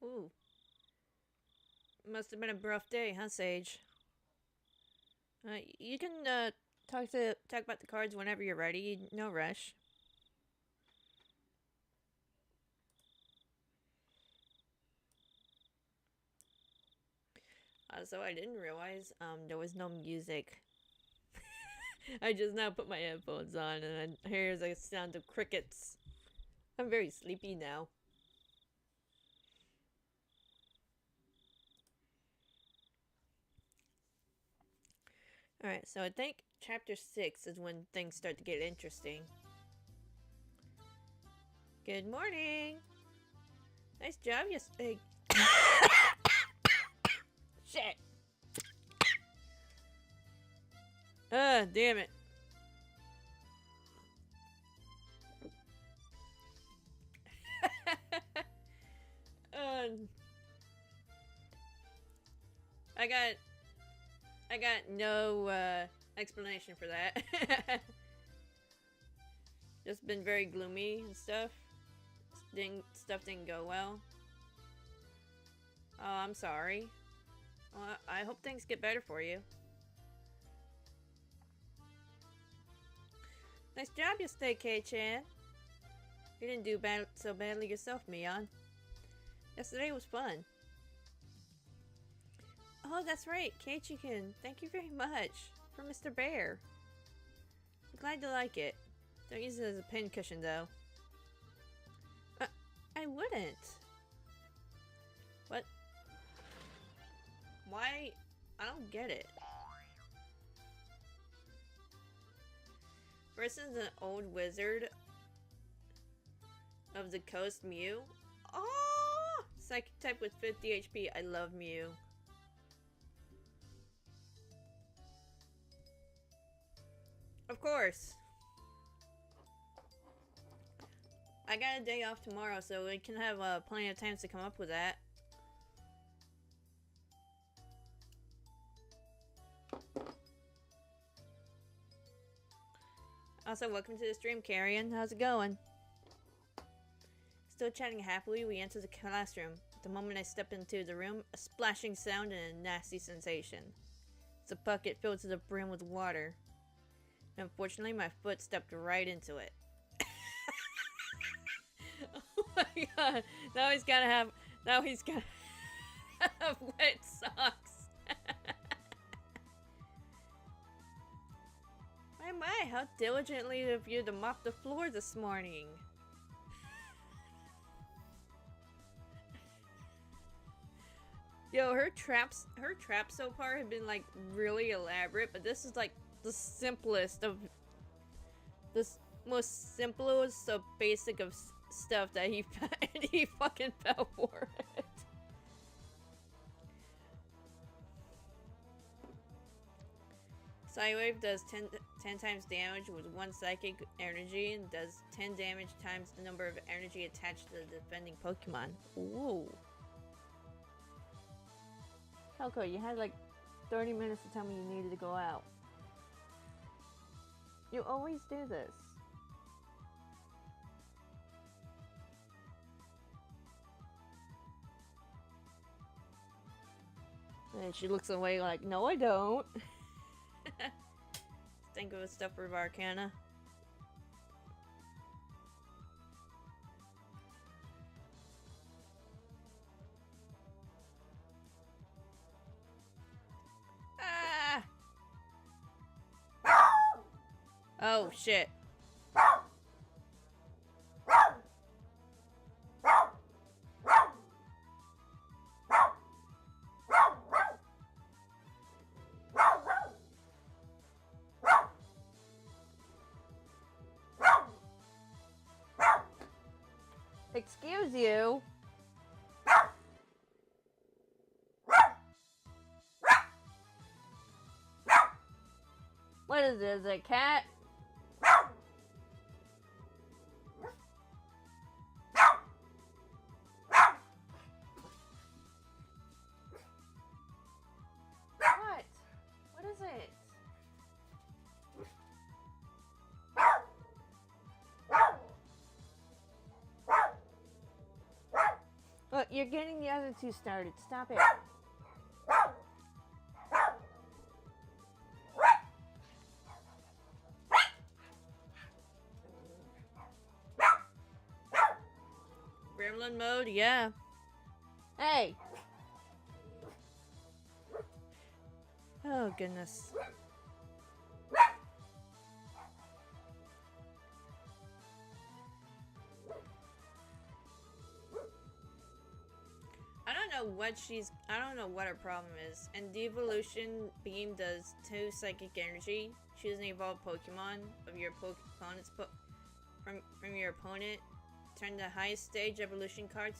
Ooh. Must have been a rough day, huh, Sage? You can talk about the cards whenever you're ready. No rush. So I didn't realize there was no music. I just now put my headphones on and I hear the sound of crickets. I'm very sleepy now. Alright, so I think chapter 6 is when things start to get interesting. Good morning! Nice job yesterday. Shit! Damn it. I got no explanation for that. Just been very gloomy and stuff. Stuff didn't go well. Oh, I'm sorry. Well, I hope things get better for you. Nice job yesterday, K-chan. You didn't do so badly yourself, Mion. Yesterday was fun. Oh, that's right, Keiichi-kun. Thank you very much. For Mr. Bear. I'm glad you like it. Don't use it as a pincushion, though. I wouldn't. What? Why? I don't get it. Versus an old wizard of the coast, Mew. Oh! Psychic type with 50 HP. I love Mew. Of course. I got a day off tomorrow, so we can have plenty of time to come up with that. Also, welcome to the stream, Carrion. How's it going? Still chatting happily, we enter the classroom. The moment I step into the room, a splashing sound and a nasty sensation. It's a bucket filled to the brim with water. Unfortunately, my foot stepped right into it. Oh my god! Now he's gotta have wet socks. My, how diligently of you to mop the floor this morning. Yo, her traps so far have been like really elaborate, but this is like the simplest of this most simplest of basic of stuff that he he fucking fell for it. Psywave does 10 times damage with 1 psychic energy and does 10 damage times the number of energy attached to the defending Pokemon. Ooh. Helco, you had like 30 minutes to tell me you needed to go out. You always do this. And she looks away like, no I don't. Think of a stuffer of Arcana. Ah! Oh shit. Excuse you. What is this, a cat? What? What is it? You're getting the other two started. Stop it. Gremlin mode, yeah. Hey! Oh, goodness. I don't know what her problem is. And Devolution Beam does 2 psychic energy. Choose an evolved Pokemon of your opponent's from your opponent. Turn the highest stage evolution card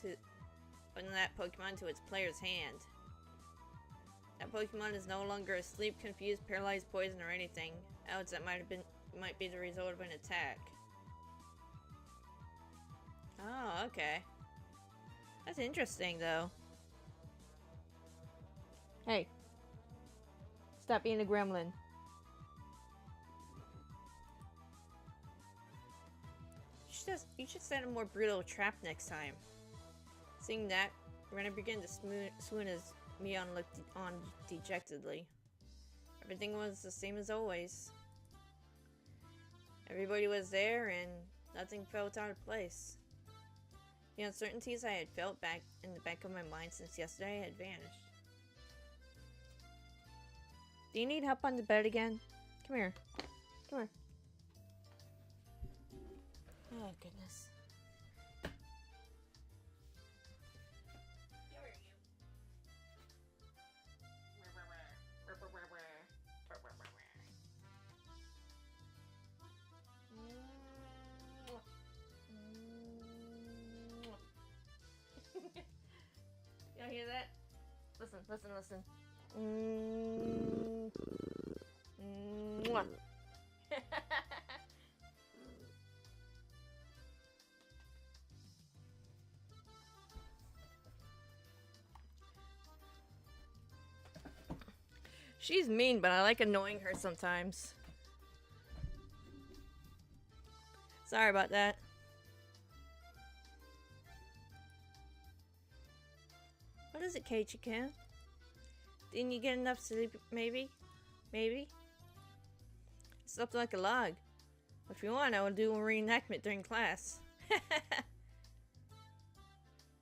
on that Pokemon to its player's hand. That Pokemon is no longer asleep, confused, paralyzed, poisoned, or anything else that might be the result of an attack. Oh, okay. That's interesting, though. Hey. Stop being a gremlin. You should set a more brutal trap next time. Seeing that, Renner began to swoon as Mion looked on dejectedly. Everything was the same as always. Everybody was there and nothing felt out of place. The uncertainties I had felt back in the back of my mind since yesterday had vanished. Do you need help on the bed again? Come here. Come here. Oh, goodness. Y'all hear that? Listen, listen, listen. Mwah. She's mean, but I like annoying her sometimes. Sorry about that. What is it, Keiichi-kun? Didn't you get enough sleep, maybe? Maybe? Slept like a log. If you want, I will do a reenactment during class.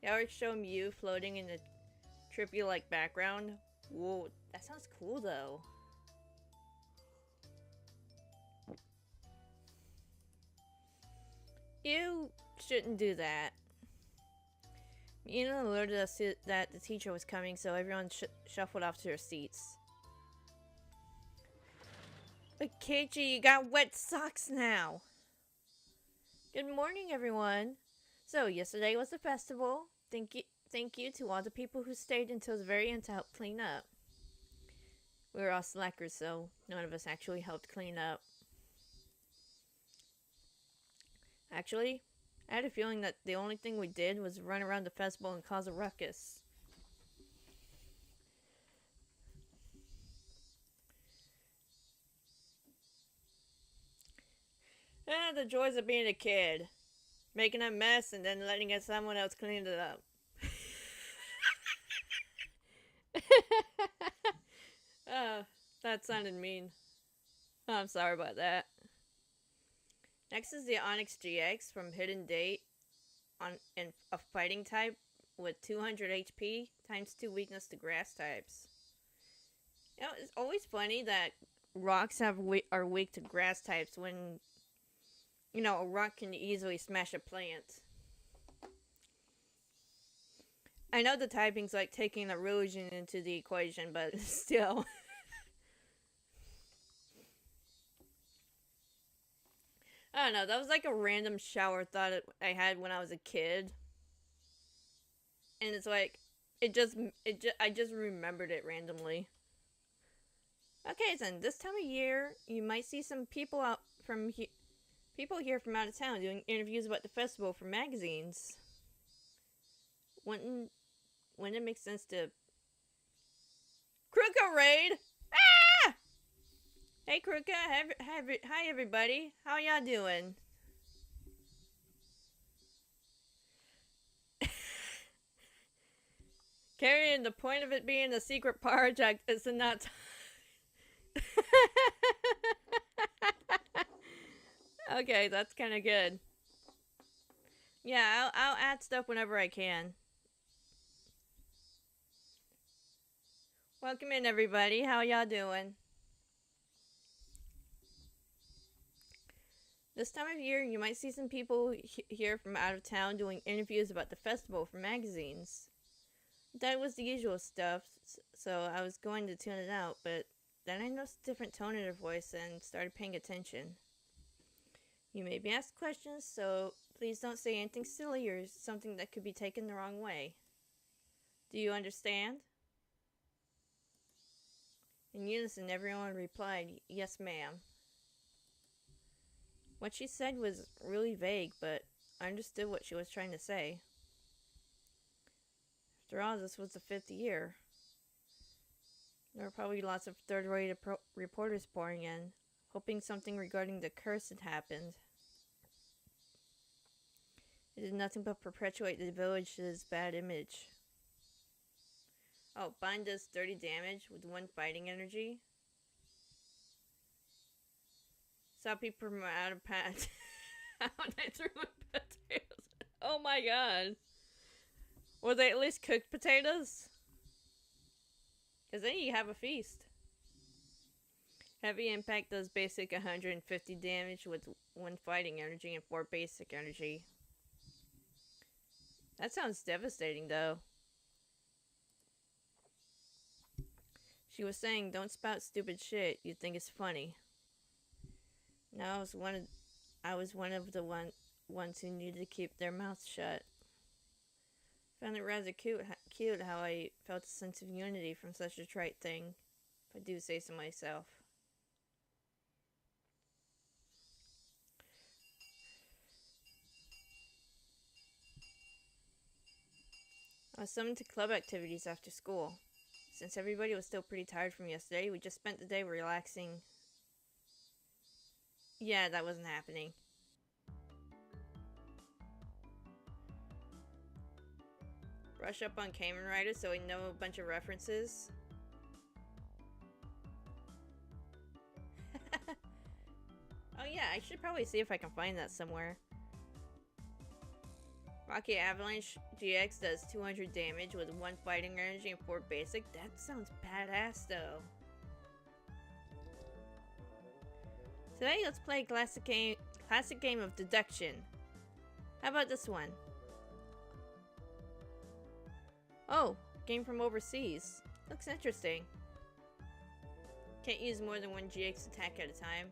Yorick showed Mew floating in the trippy-like background. Whoa, that sounds cool, though. You shouldn't do that. Mina alerted us that the teacher was coming, so everyone shuffled off to their seats. But Keiichi, you got wet socks now! Good morning, everyone! So, yesterday was the festival. Thank you to all the people who stayed until the very end to help clean up. We were all slackers, so none of us actually helped clean up. Actually, I had a feeling that the only thing we did was run around the festival and cause a ruckus. The joys of being a kid. Making a mess and then letting someone else clean it up. That sounded mean. Oh, I'm sorry about that. Next is the Onyx GX from Hidden Date in a fighting type with 200 HP times 2 weakness to grass types. You know, it's always funny that rocks are weak to grass types when, you know, a rock can easily smash a plant. I know the typing's like taking erosion into the equation, but still. I don't know, that was like a random shower thought I had when I was a kid. And it's like, I just remembered it randomly. Okay, then, this time of year, you might see some people people here from out of town doing interviews about the festival for magazines. Wouldn't it make sense to... Kruka raid! Ah! Hey Kruka, hi everybody. How y'all doing? Carrying the point of it being a secret project is to not. Okay, that's kind of good. Yeah, I'll add stuff whenever I can. Welcome in, everybody. How y'all doing? This time of year, you might see some people here from out of town doing interviews about the festival for magazines. That was the usual stuff, so I was going to tune it out, but then I noticed a different tone in her voice and started paying attention. You may be asked questions, so please don't say anything silly or something that could be taken the wrong way. Do you understand? In unison, everyone replied, "Yes, ma'am." What she said was really vague, but I understood what she was trying to say. After all, this was the 5th year. There were probably lots of third-rate reporters pouring in, hoping something regarding the curse had happened. It did nothing but perpetuate the village's bad image. Oh, Bind does 30 damage with 1 fighting energy. Saw people from out of pat. When I threw in potatoes. Oh my god. Were they at least cooked potatoes? Because then you have a feast. Heavy Impact does basic 150 damage with 1 fighting energy and 4 basic energy. That sounds devastating, though. She was saying, "Don't spout stupid shit. You think it's funny." Now I was one of the ones who needed to keep their mouths shut. Found it rather cute how I felt a sense of unity from such a trite thing, if I do say so myself. I was summoned to club activities after school. Since everybody was still pretty tired from yesterday, we just spent the day relaxing. Yeah, that wasn't happening. Brush up on Kamen Rider so I know a bunch of references. Oh yeah, I should probably see if I can find that somewhere. Rocky Avalanche GX does 200 damage with 1 fighting energy and 4 basic. That sounds badass though. Today let's play a classic game of deduction. How about this one? Oh, game from overseas. Looks interesting. Can't use more than 1 GX attack at a time.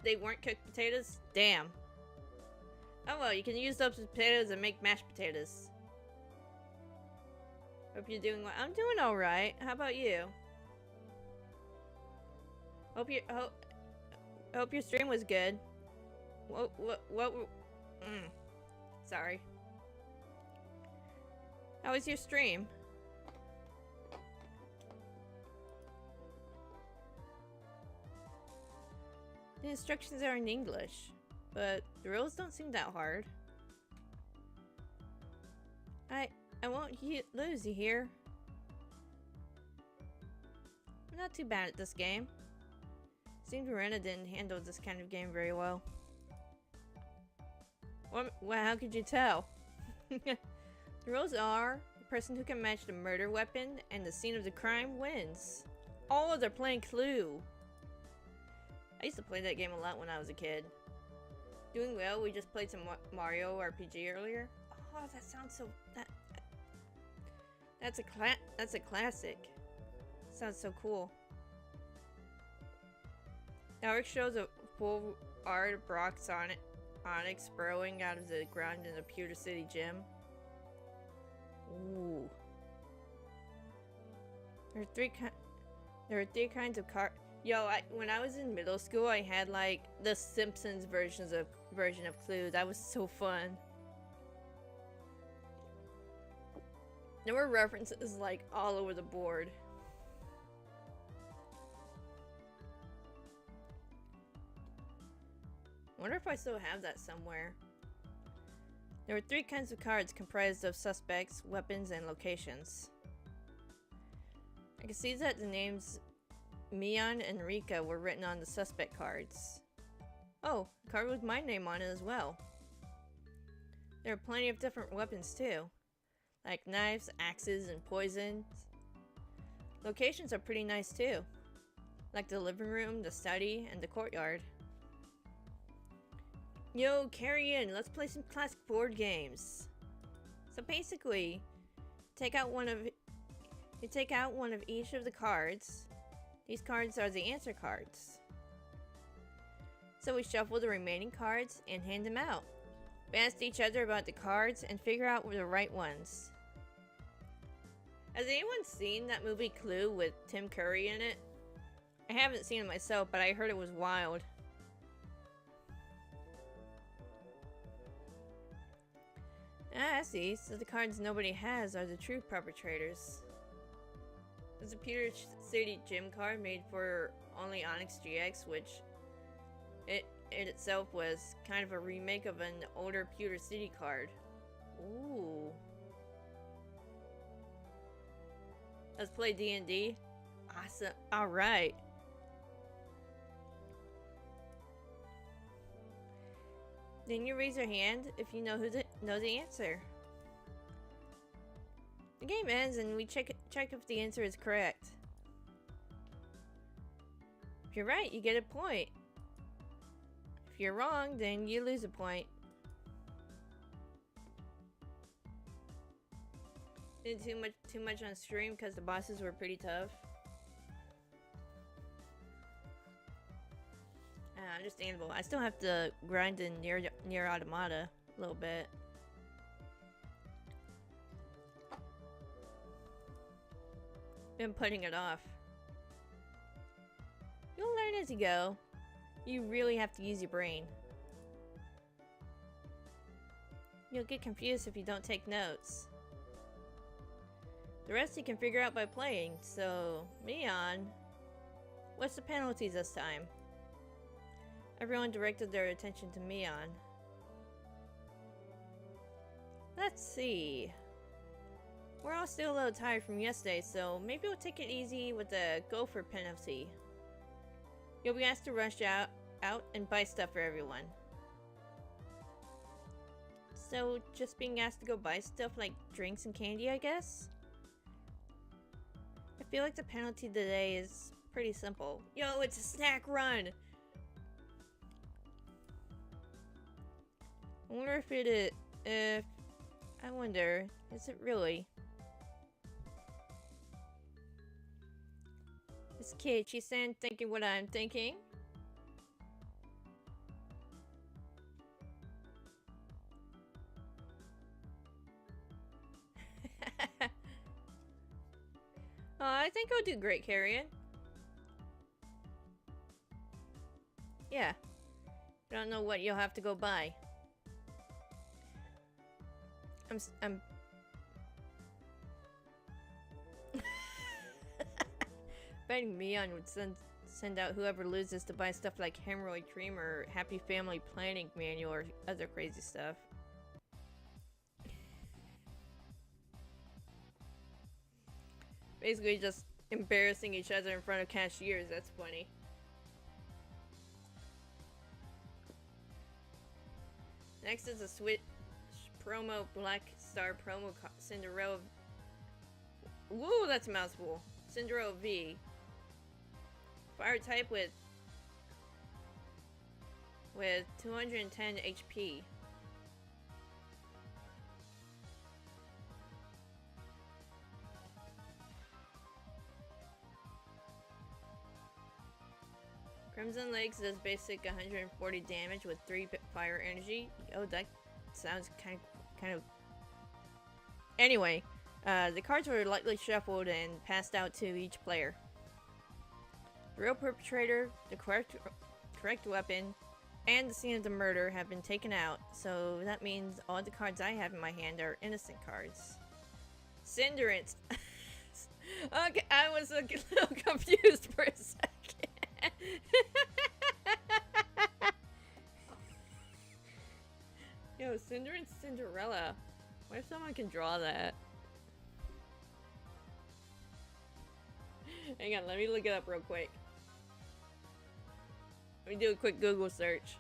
They weren't cooked potatoes? Damn. Oh well, you can use those potatoes and make mashed potatoes. Hope you're doing well. I'm doing alright. How about you? Hope your stream was good. Sorry. How was your stream? The instructions are in English, but the rules don't seem that hard. I won't lose, you hear? I'm not too bad at this game. Seems Verena didn't handle this kind of game very well. Well, how could you tell? The rules are, the person who can match the murder weapon and the scene of the crime wins. Oh, they're playing Clue. I used to play that game a lot when I was a kid. Doing well, we just played some Mario RPG earlier. Oh, that sounds so... That's a classic. Sounds so cool. Alex shows a full art of Brock Onyx burrowing out of the ground in the Pewter City gym. Ooh. There are three kinds of car. Yo, when I was in middle school, I had like the Simpsons version of Clue. That was so fun. There were references like all over the board. I wonder if I still have that somewhere. There were 3 kinds of cards comprised of suspects, weapons, and locations. I can see that the names Mion and Rika were written on the suspect cards. Oh, a card with my name on it as well. There are plenty of different weapons too, like knives, axes, and poisons. Locations are pretty nice too, like the living room, the study, and the courtyard. Yo, carry in, let's play some classic board games. So basically, you take out one of each of the cards. These cards are the answer cards. So we shuffle the remaining cards and hand them out. We asked each other about the cards and figure out the right ones. Has anyone seen that movie Clue with Tim Curry in it? I haven't seen it myself, but I heard it was wild. Ah, I see. So the cards nobody has are the true perpetrators. There's a Pewter City Gym card made for only Onyx GX, which it itself was kind of a remake of an older Pewter City card. Ooh. Let's play D&D. Awesome. Alright. Then you raise your hand if you know the answer. The game ends and we check if the answer is correct. If you're right, you get a point. If you're wrong, then you lose a point. Didn't too much on stream because the bosses were pretty tough. Understandable. I still have to grind in near Automata a little bit. Been putting it off. You'll learn as you go. You really have to use your brain. You'll get confused if you don't take notes. The rest you can figure out by playing, so... Mion, what's the penalty this time? Everyone directed their attention to Mion. Let's see. We're all still a little tired from yesterday, so maybe we'll take it easy with the gopher penalty. You'll be asked to rush out and buy stuff for everyone. So, just being asked to go buy stuff like drinks and candy, I guess? I feel like the penalty today is pretty simple. Yo, it's a snack run! I wonder I wonder, is it really? Is Keiichi-san thinking what I'm thinking? I think I'll do great, Carrion. Yeah. Don't know what you'll have to go buy. I'm betting Mion would send out whoever loses to buy stuff like Hemorrhoid Cream or Happy Family Planning Manual or other crazy stuff. Basically just embarrassing each other in front of cashiers, that's funny. Next is a Switch promo Black Star promo Cinderella. Woo, that's a mouthful. Cinderella V. Fire type with 210 HP. Crimson Legs does basic 140 damage with 3 fire energy. Oh, that sounds kind of... Anyway, the cards were lightly shuffled and passed out to each player. The real perpetrator, the correct weapon, and the scene of the murder have been taken out, so that means all the cards I have in my hand are innocent cards. Cinderance. Okay, I was a little confused for a second. Yo, Cinder and Cinderella. What if someone can draw that? Hang on, let me look it up real quick. Let me do a quick Google search.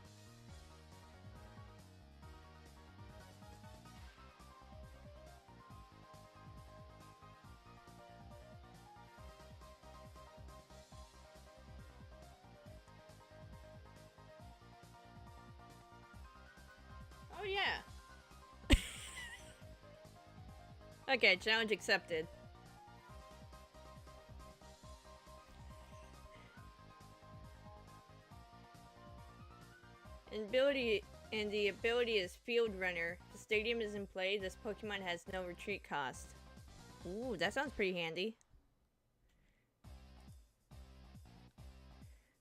Oh yeah. Okay, challenge accepted. And the ability is Field Runner. The stadium is in play. This Pokemon has no retreat cost. Ooh, that sounds pretty handy.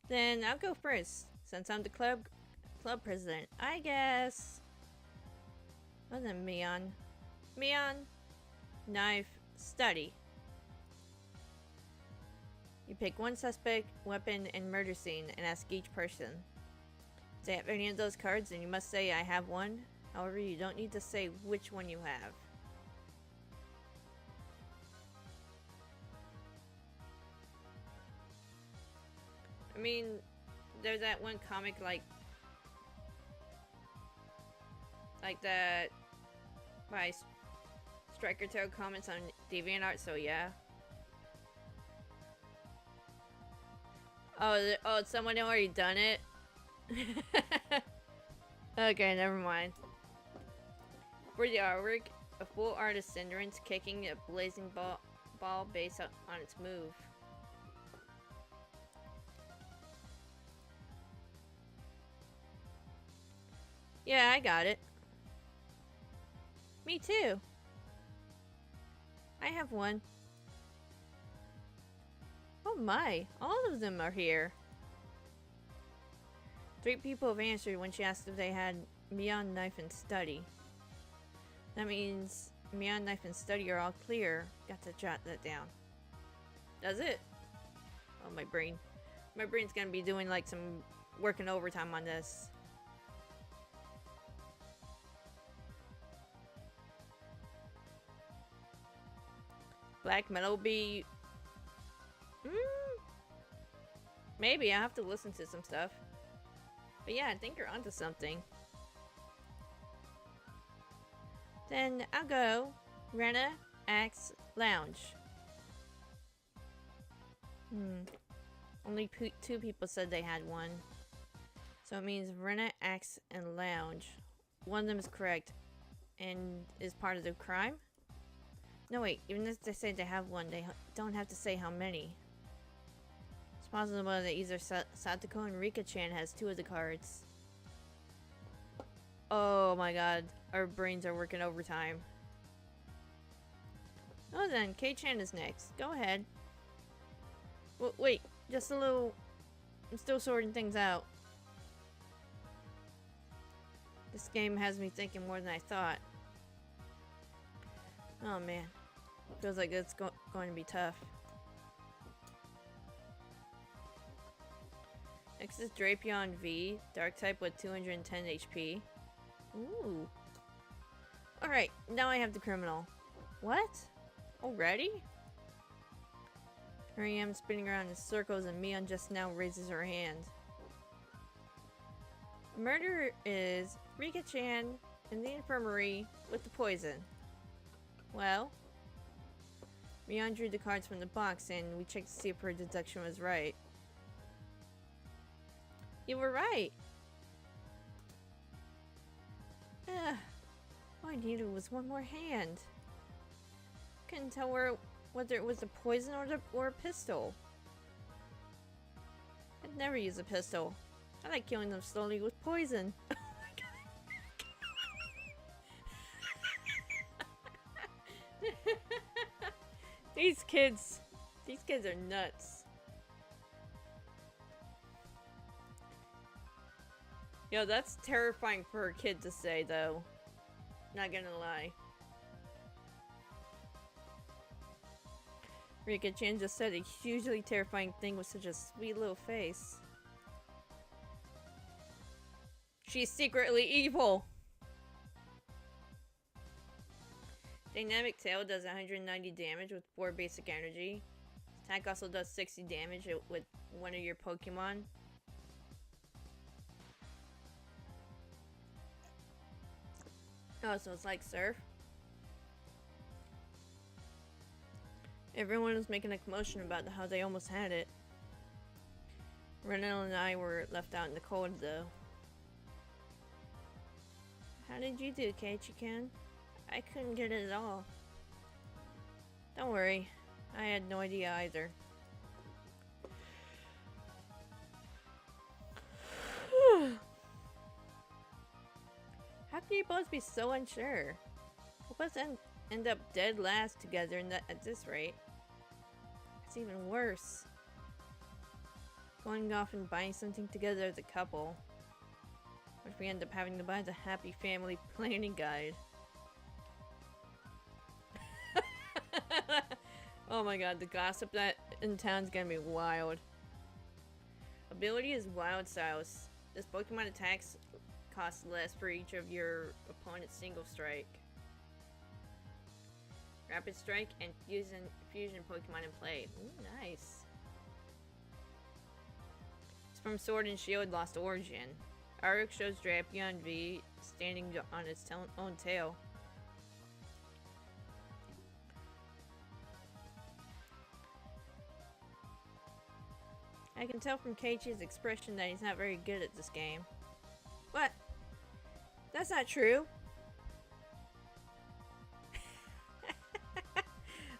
Then I'll go first, since I'm the club president. I guess. Well then, Mion. Knife, study. You pick one suspect, weapon, and murder scene, and ask each person. Do they have any of those cards? And you must say, I have one. However, you don't need to say which one you have. I mean, there's that one comic like that by Striker Tail comments on DeviantArt, so yeah. Oh, someone already done it? Okay, never mind. For the artwork, a full artist Cinderace kicking a blazing ball based on its move. Yeah, I got it. Me too. I have one. Oh my, all of them are here. 3 people have answered when she asked if they had Mion, Knife, and Study. That means Mion, Knife, and Study are all clear. Got to jot that down. Does it? Oh, my brain. My brain's gonna be doing like some working overtime on this. Black Metal be... Maybe, I have to listen to some stuff. But yeah, I think you're onto something. Then I'll go Rena, Axe, Lounge. Only 2 people said they had one. So it means Rena, Axe, and Lounge. One of them is correct and is part of the crime? No wait, even if they say they have one, they don't have to say how many. It's possible that either Satoko and Rika-chan has 2 of the cards. Oh my god, our brains are working overtime. Oh then, K-chan is next. Go ahead. Wait, just a little... I'm still sorting things out. This game has me thinking more than I thought. Oh man, feels like it's going to be tough. Next is Drapion V, Dark type with 210 HP. Ooh. Alright, now I have the criminal. What? Already? Here I am spinning around in circles and Mion just now raises her hand. The murderer is Rika-chan in the infirmary with the poison. Well, Mion drew the cards from the box and we checked to see if her deduction was right. You were right! All I needed was one more hand. Couldn't tell whether it was a poison or a pistol. I'd never use a pistol. I like killing them slowly with poison. Oh my god. These kids are nuts. Yo, that's terrifying for a kid to say, though. Not gonna lie. Rika-chan just said a hugely terrifying thing with such a sweet little face. She's secretly evil! Dynamic Tail does 190 damage with 4 basic energy. Attack also does 60 damage with one of your Pokemon. Oh, so it's like Surf. Everyone was making a commotion about how they almost had it. Renault and I were left out in the cold though. How did you do, Keiichi-kun? I couldn't get it at all. Don't worry, I had no idea either. How can you both be so unsure? We'll both end up dead last together at this rate. It's even worse. Going off and buying something together as a couple. Which we end up having to buy the Happy Family Planning Guide. Oh my god, the gossip that in town's gonna be wild. Ability is Wild Souse. This Pokemon attacks cost less for each of your opponent's single strike. Rapid Strike and fusion Pokemon in play. Ooh, nice. It's from Sword and Shield Lost Origin. Arc shows Drapion V standing on its own tail. I can tell from Keiichi's expression that he's not very good at this game. What? That's not true.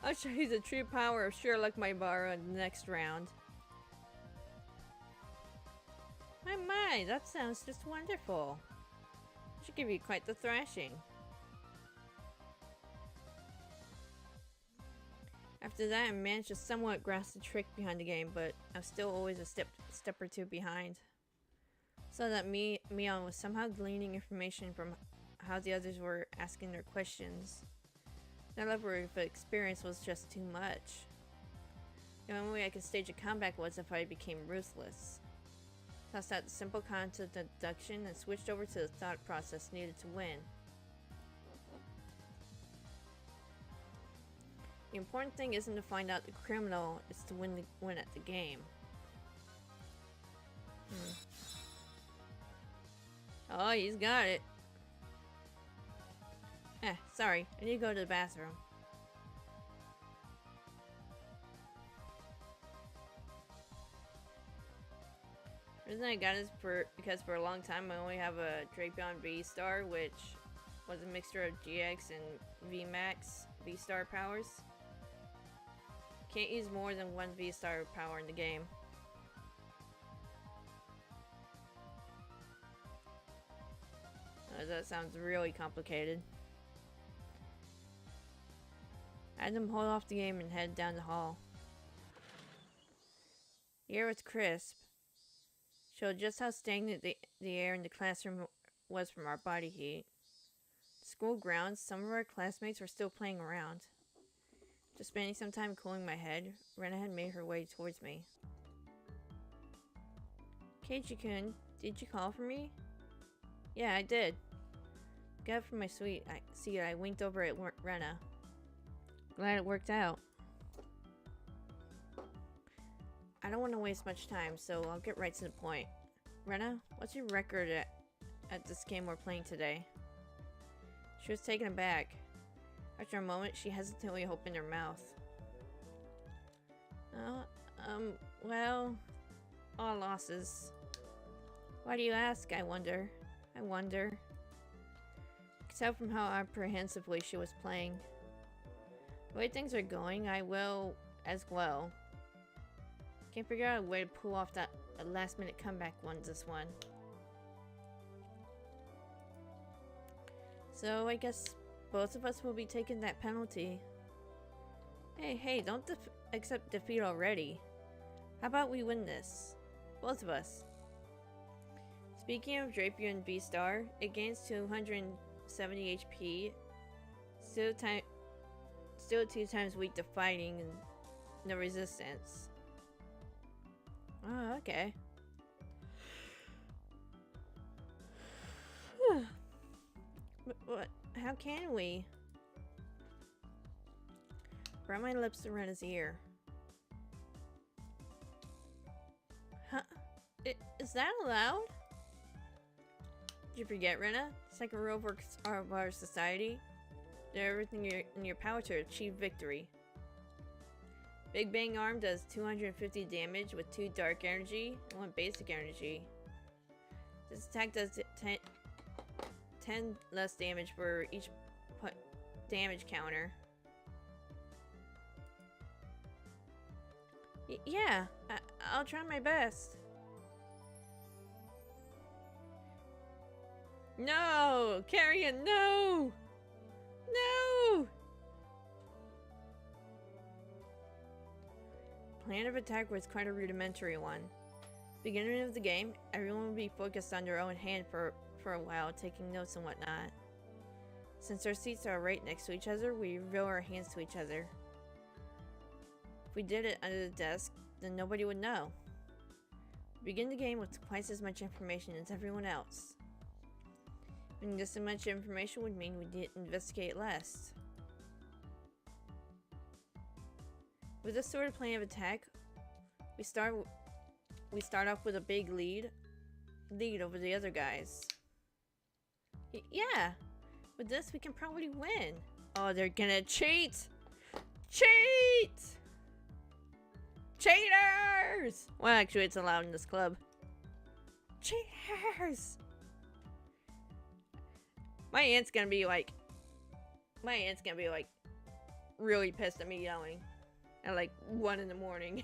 I'll show you the true power of Sherlock Maibara in the next round. My, that sounds just wonderful. I should give you quite the thrashing. After that, I managed to somewhat grasp the trick behind the game, but I'm still always a step or two behind. So that Mion was somehow gleaning information from how the others were asking their questions. That level of experience was just too much. The only way I could stage a comeback was if I became ruthless. Tossed out the simple concept of deduction and switched over to the thought process needed to win. The important thing isn't to find out the criminal, it's to win at the game. Oh, he's got it. Sorry, I need to go to the bathroom. The reason I got it is because for a long time I only have a Drapion V-Star, which was a mixture of GX and VMAX V-Star powers. Can't use more than one V-Star power in the game. That sounds really complicated. I had them hold off the game and head down the hall. The air was crisp. Showed just how stagnant the air in the classroom was from our body heat. School grounds, some of our classmates were still playing around. Just spending some time cooling my head, Rena had made her way towards me. Keiichi-kun, did you call for me? Yeah, I did. Got up from my seat, I winked over at Rena. Glad it worked out. I don't want to waste much time, so I'll get right to the point. Rena, what's your record at this game we're playing today? She was taken aback. After a moment, she hesitantly opened her mouth. Well, all losses. Why do you ask, I wonder? I could tell from how apprehensively she was playing. The way things are going, I will as well. Can't figure out a way to pull off that last-minute comeback this one. So I guess both of us will be taking that penalty. Hey, don't accept defeat already. How about we win this? Both of us. Speaking of Drapion V-Star, it gains 270 HP. Still 2 times weak to fighting and no resistance. Oh, okay. But what? How can we? Brought my lips to Rena's ear. Huh? Is that allowed? Did you forget, Rena? Second rule of our society. Do everything in your power to achieve victory. Big Bang Arm does 250 damage with 2 dark energy and 1 basic energy. This attack does 10 less damage for each damage counter. Yeah, I'll try my best. No! Carrion, no! No! Plan of attack was quite a rudimentary one. Beginning of the game, everyone will be focused on their own hand for a while, taking notes and whatnot. Since our seats are right next to each other, we reveal our hands to each other. If we did it under the desk, then nobody would know. We begin the game with twice as much information as everyone else. And just as much information would mean we did investigate less. With this sort of plan of attack, we start off with a big lead over the other guys. Yeah, with this we can probably win. Oh, they're gonna cheat! Cheat! Cheaters! Well, actually, it's allowed in this club. Cheaters! My aunt's gonna be like really pissed at me yelling at like 1 in the morning.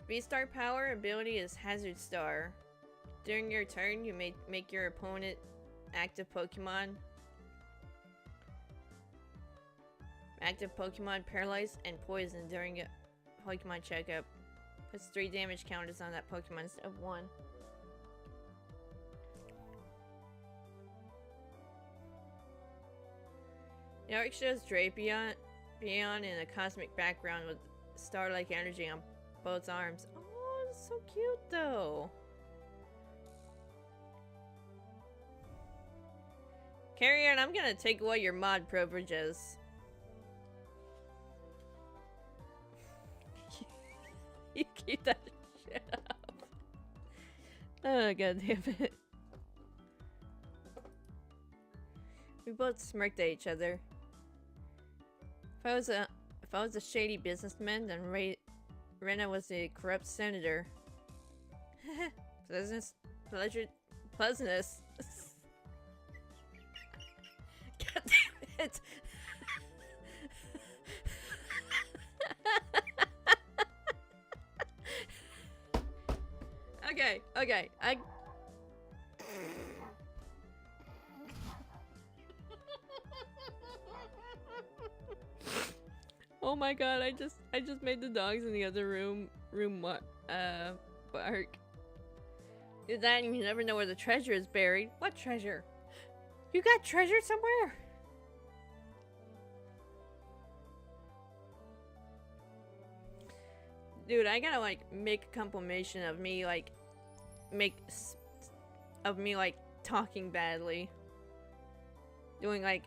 V-Star power ability is Hazard Star. During your turn, you may make your opponent active Pokemon paralyzed and poisoned during a Pokemon checkup. Puts 3 damage counters on that Pokemon instead of 1. The art shows Drapion in a cosmic background with star-like energy on both arms. Oh, that's so cute though. Carrion, I'm gonna take away your mod privileges. You keep that shit up. Oh, god damn it. We both smirked at each other. If I was a shady businessman, then Rena was a corrupt senator. Pleasantness. God damn it. Okay. Oh my god, I just made the dogs in the other room bark. Do that and you never know where the treasure is buried. What treasure? You got treasure somewhere? Dude, I gotta like make a compilation of me like talking badly. Doing like,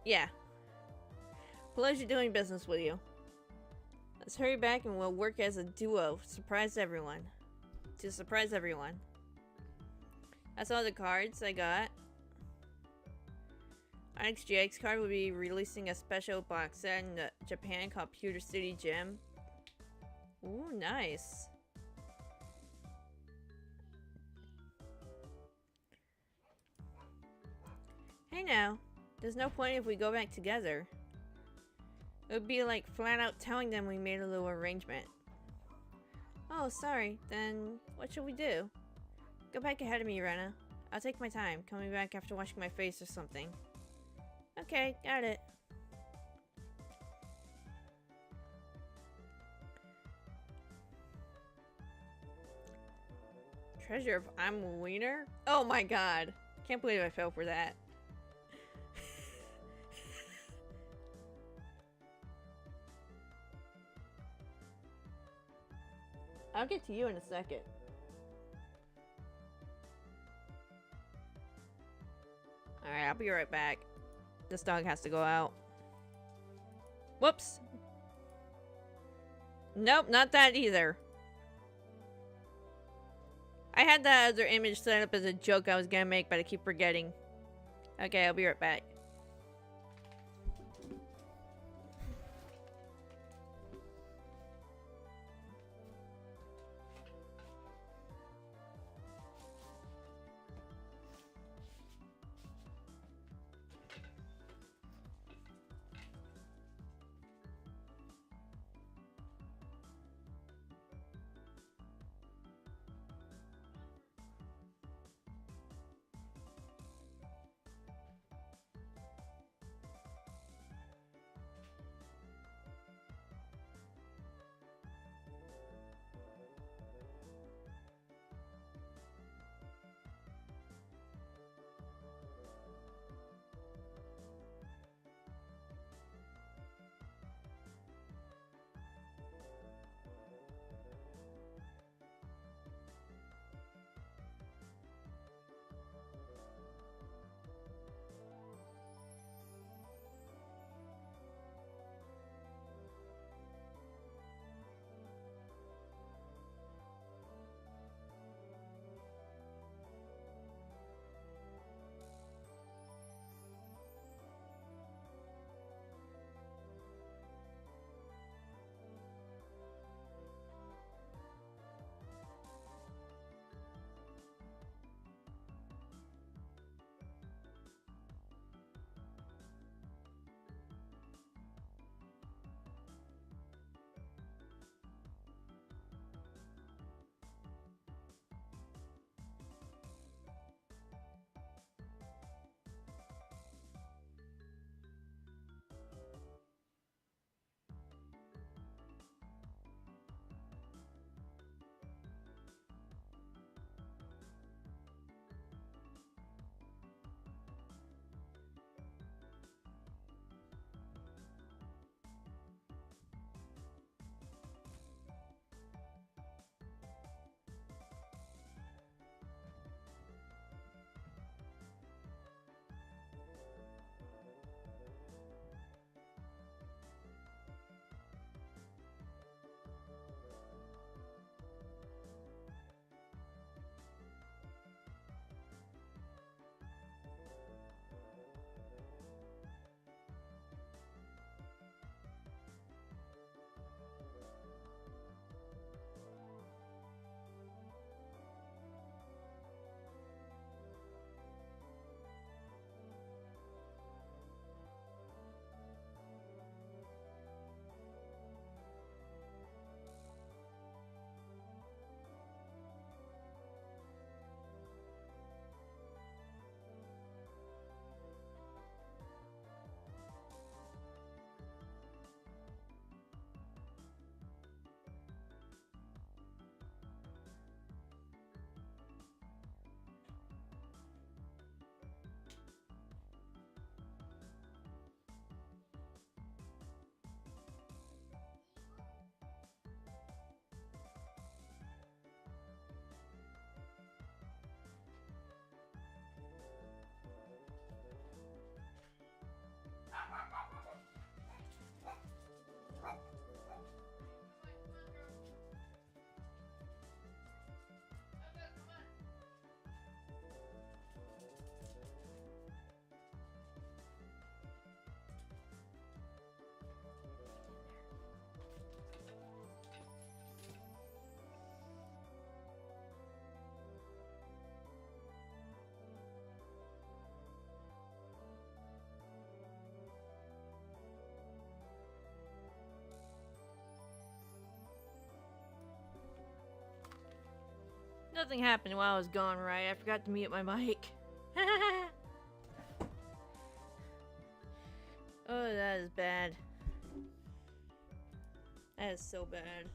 yeah. Pleasure doing business with you. Let's hurry back and we'll work as a duo. To surprise everyone. That's all the cards I got. Our next GX card will be releasing a special box set in Japan called Pewter City Gym. Ooh, nice. Hey now, there's no point if we go back together. It would be like flat out telling them we made a little arrangement. Oh, sorry. Then what should we do? Go back ahead of me, Rena. I'll take my time, coming back after washing my face or something. Okay, got it. Treasure of I'm a Wiener? Oh my god. Can't believe I fell for that. I'll get to you in a second. Alright, I'll be right back. This dog has to go out. Whoops. Nope, not that either. I had that other image set up as a joke I was gonna make, but I keep forgetting. Okay, I'll be right back. Nothing happened while I was gone, right? I forgot to mute my mic. Oh, that is bad. That is so bad.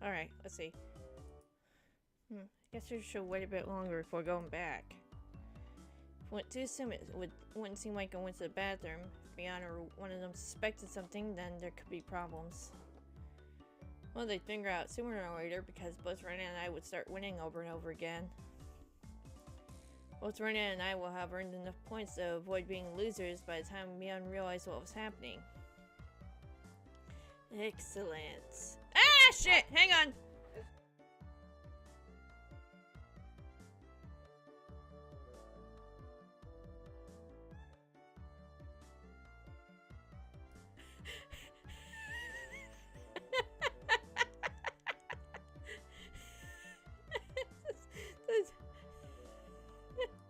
Alright, let's see. I guess I should wait a bit longer before going back. Went too soon. It wouldn't seem like I went to the bathroom. If Beyond or one of them suspected something, then there could be problems. Well, they'd figure out sooner or later because both Rena and I would start winning over and over again. Both Rena and I will have earned enough points to avoid being losers by the time Beyond realized what was happening. Excellent. Ah, shit! Hang on!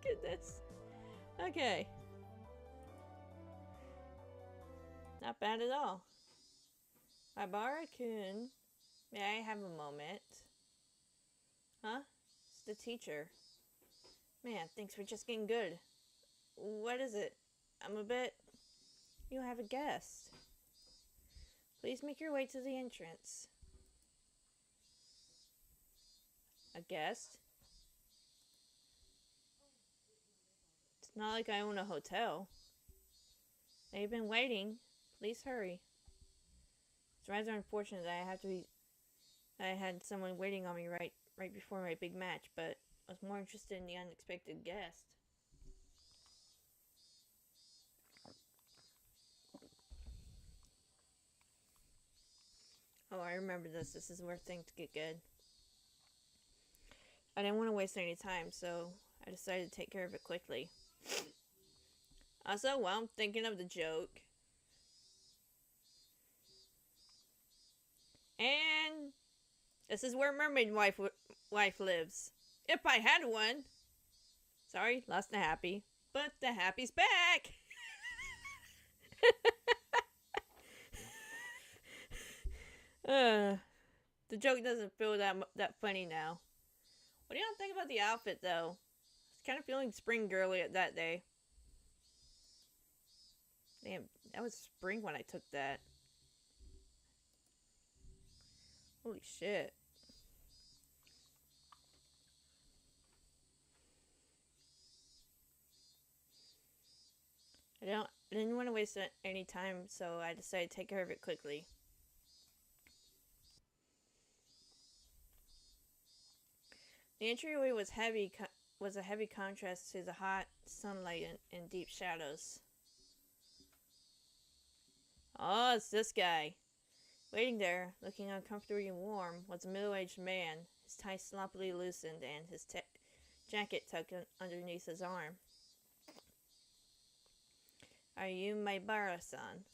Goodness. Okay. Not bad at all. Ibara-kun, may I have a moment? Huh? It's the teacher. Man, thanks for just getting good. What is it? I'm a bit... You have a guest. Please make your way to the entrance. A guest? It's not like I own a hotel. They've been waiting. Please hurry. It's rather unfortunate that I had someone waiting on me right before my big match, but I was more interested in the unexpected guest. Oh, I remember this. This is where things get good. I didn't want to waste any time, so I decided to take care of it quickly. Also, while I'm thinking of the joke, and this is where Mermaid Wife lives. If I had one. Sorry, lost the happy. But the happy's back! The joke doesn't feel that funny now. What do y'all think about the outfit, though? I was kind of feeling spring girly at that day. Damn, that was spring when I took that. Holy shit. I didn't want to waste any time, so I decided to take care of it quickly. The entryway was a heavy contrast to the hot sunlight and deep shadows. Oh, it's this guy. Waiting there, looking uncomfortably warm, was a middle-aged man, his tie sloppily loosened and his jacket tucked underneath his arm. Are you Maibara-san?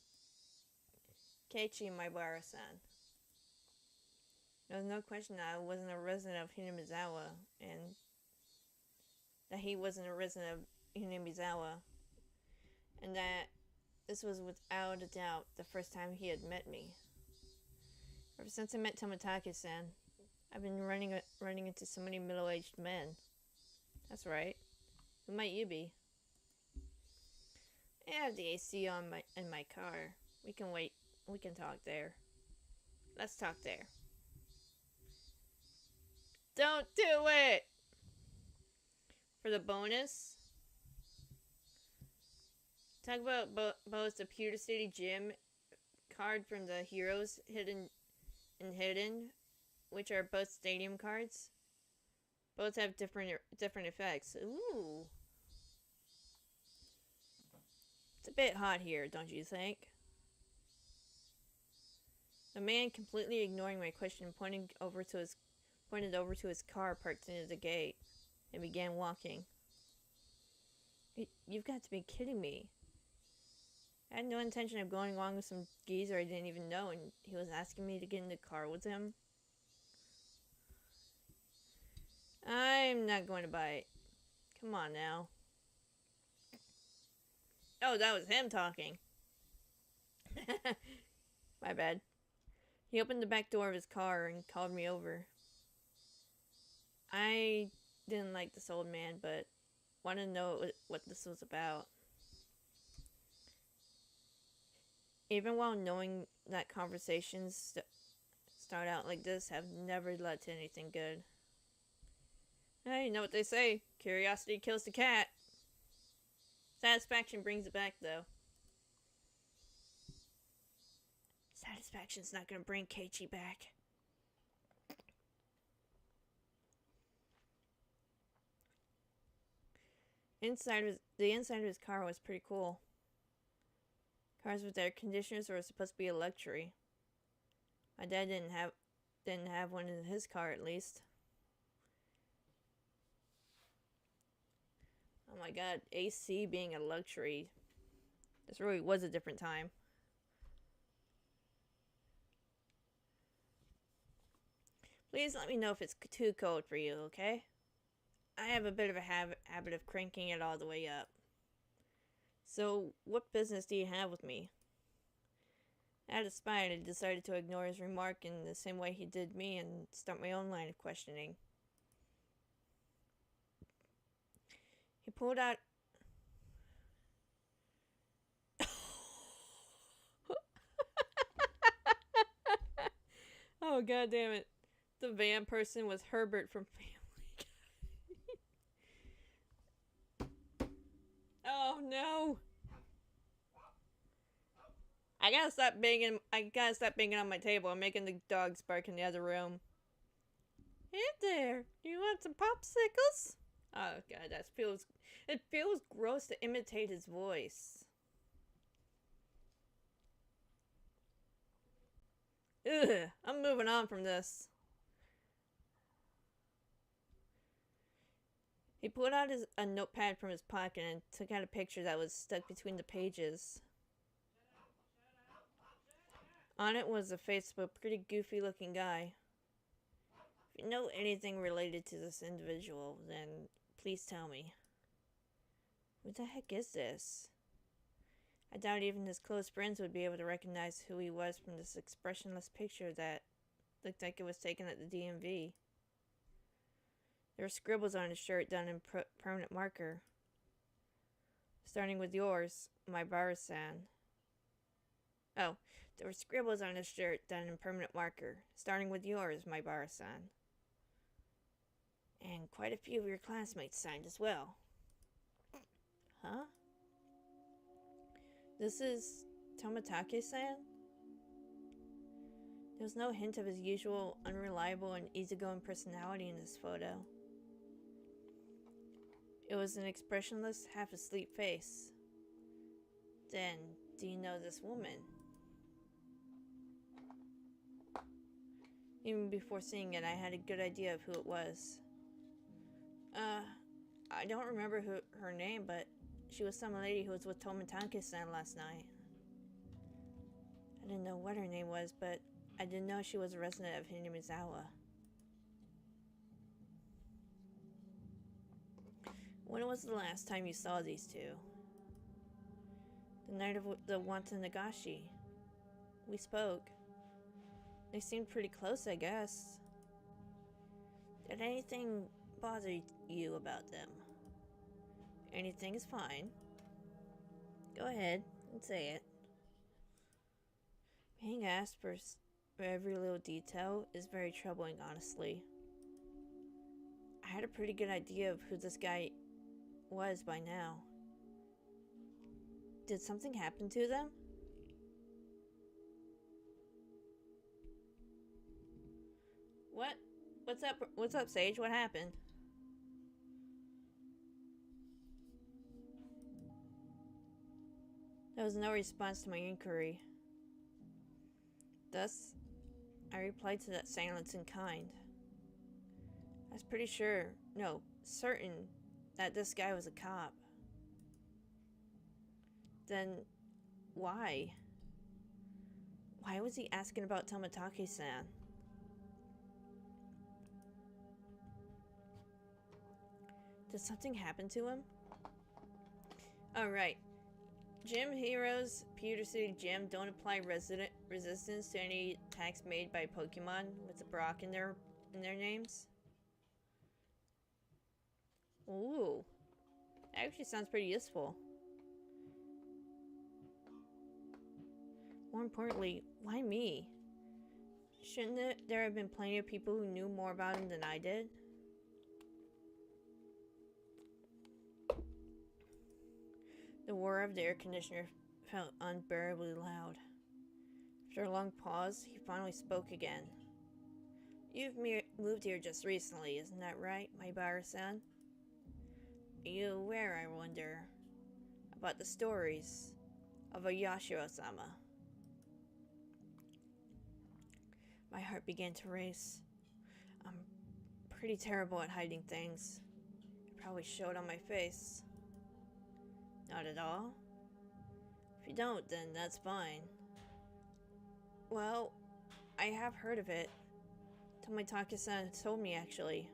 Keiichi Maibara-san. There was no question that I wasn't a resident of Hinamizawa, and that he wasn't a resident of Hinamizawa, and that this was without a doubt the first time he had met me. Ever since I met Tomitake-san, I've been running into so many middle-aged men. That's right. Who might you be? I have the AC on in my car. We can wait. We can talk there. Let's talk there. Don't do it! For the bonus, talk about both the Pewter City Gym card from the Heroes Hidden, which are both stadium cards. Both have different effects. Ooh. It's a bit hot here, don't you think? The man, completely ignoring my question, pointed over to his car parked near the gate and began walking. You've got to be kidding me. I had no intention of going along with some geezer I didn't even know, and he was asking me to get in the car with him. I'm not going to bite. Come on now. Oh, that was him talking. My bad. He opened the back door of his car and called me over. I didn't like this old man, but wanted to know what this was about. Even while knowing that conversations start out like this have never led to anything good. Hey, you know what they say? Curiosity kills the cat. Satisfaction brings it back, though. Satisfaction's not gonna bring Keiichi back. The inside of his car was pretty cool. Cars with air conditioners were supposed to be a luxury. My dad didn't have one in his car, at least. Oh my god, AC being a luxury. This really was a different time. Please let me know if it's too cold for you, okay? I have a bit of a habit of cranking it all the way up. So, what business do you have with me? Out of spite, I decided to ignore his remark in the same way he did me and start my own line of questioning. He pulled out... Oh, god damn it. The van person was Herbert from Family Guy. Oh no! I gotta stop banging on my table. I'm making the dogs bark in the other room. Hey there, do you want some popsicles? Oh god, it feels gross to imitate his voice. Ugh, I'm moving on from this. He pulled out a notepad from his pocket and took out a picture that was stuck between the pages. On it was the face of a pretty goofy looking guy. If you know anything related to this individual, then please tell me. What the heck is this? I doubt even his close friends would be able to recognize who he was from this expressionless picture that looked like it was taken at the DMV. There were scribbles on his shirt done in permanent marker. Starting with yours, my bar-san. Oh, there were scribbles on his shirt done in permanent marker. Starting with yours, my bar-san. And quite a few of your classmates signed as well. Huh? This is Tomitake-san? There was no hint of his usual unreliable and easygoing personality in this photo. It was an expressionless, half-asleep face. Then, do you know this woman? Even before seeing it, I had a good idea of who it was. I don't remember her name, but she was some lady who was with Tomitake-san last night. I didn't know what her name was, but I did know she was a resident of Hinamizawa. When was the last time you saw these two? The night of the Watanagashi. We spoke. They seemed pretty close, I guess. Did anything bother you about them? Anything is fine. Go ahead and say it. Being asked for every little detail is very troubling, honestly. I had a pretty good idea of who this guy was by now. Did something happen to them? What? What's up? What's up, Sage? What happened? There was no response to my inquiry. Thus, I replied to that silence in kind. I was pretty sure, no, certain, that this guy was a cop. Then, why? Why was he asking about Tomitake-san? Did something happen to him? Alright. Gym heroes, Pewter City Gym don't apply resistance to any attacks made by Pokemon with a Brock in their names. Ooh. That actually sounds pretty useful. More importantly, why me? Shouldn't there have been plenty of people who knew more about him than I did? The whir of the air conditioner felt unbearably loud. After a long pause, he finally spoke again. You've moved here just recently, isn't that right, my Bar-san? Are you aware, I wonder, about the stories of Oyashiro-sama? My heart began to race. I'm pretty terrible at hiding things. It probably showed on my face. Not at all? If you don't, then that's fine. Well, I have heard of it. Tomitake-san told me, actually.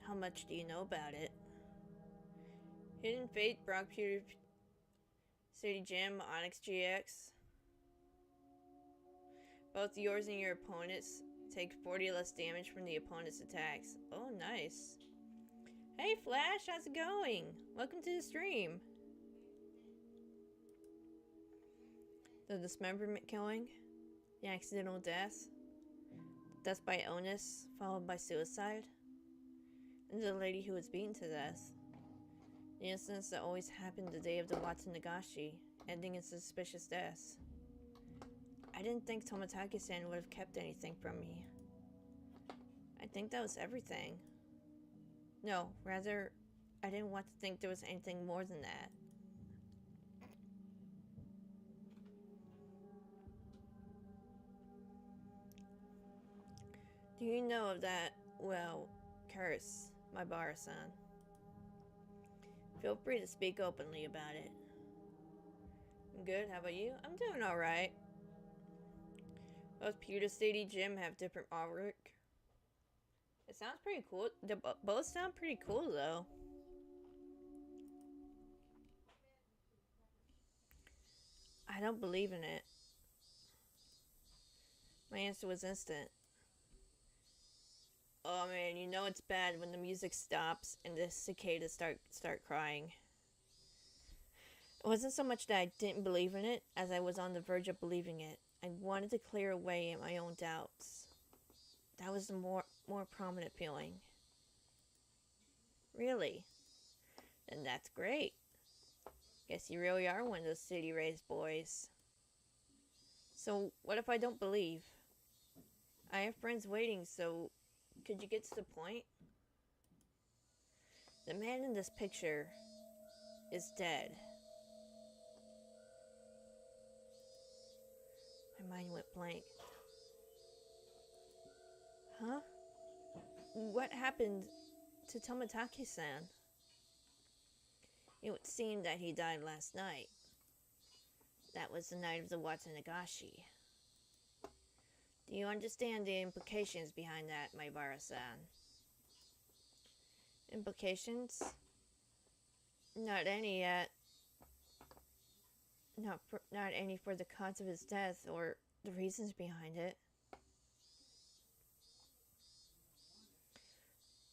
How much do you know about it? Hidden Fate, Brock Pewter City Gym, Onyx GX. Both yours and your opponent's take 40 less damage from the opponent's attacks. Oh, nice. Hey Flash, how's it going? Welcome to the stream. The dismemberment killing, the accidental death, death by illness followed by suicide, and the lady who was beaten to death. The incidents that always happened the day of the Watanagashi, ending in suspicious deaths. I didn't think Tomitake-san would have kept anything from me. I think that was everything. No, rather, I didn't want to think there was anything more than that. Do you know of that, well, curse, my Bar-san? Feel free to speak openly about it. I'm good, how about you? I'm doing alright. Both Pewter City Gym have different artwork. It sounds pretty cool. They both sound pretty cool, though. I don't believe in it. My answer was instant. Oh man, you know it's bad when the music stops and the cicadas start crying. It wasn't so much that I didn't believe in it as I was on the verge of believing it. I wanted to clear away my own doubts. That was the more prominent feeling. Really? Then that's great. Guess you really are one of those city-raised boys. So, what if I don't believe? I have friends waiting, so could you get to the point? The man in this picture is dead. My mind went blank. Huh? What happened to Tomitake-san? It would seem that he died last night. That was the night of the Watanagashi. Do you understand the implications behind that, my Bara-san? Implications? Not any yet. Not any for the cause of his death or the reasons behind it.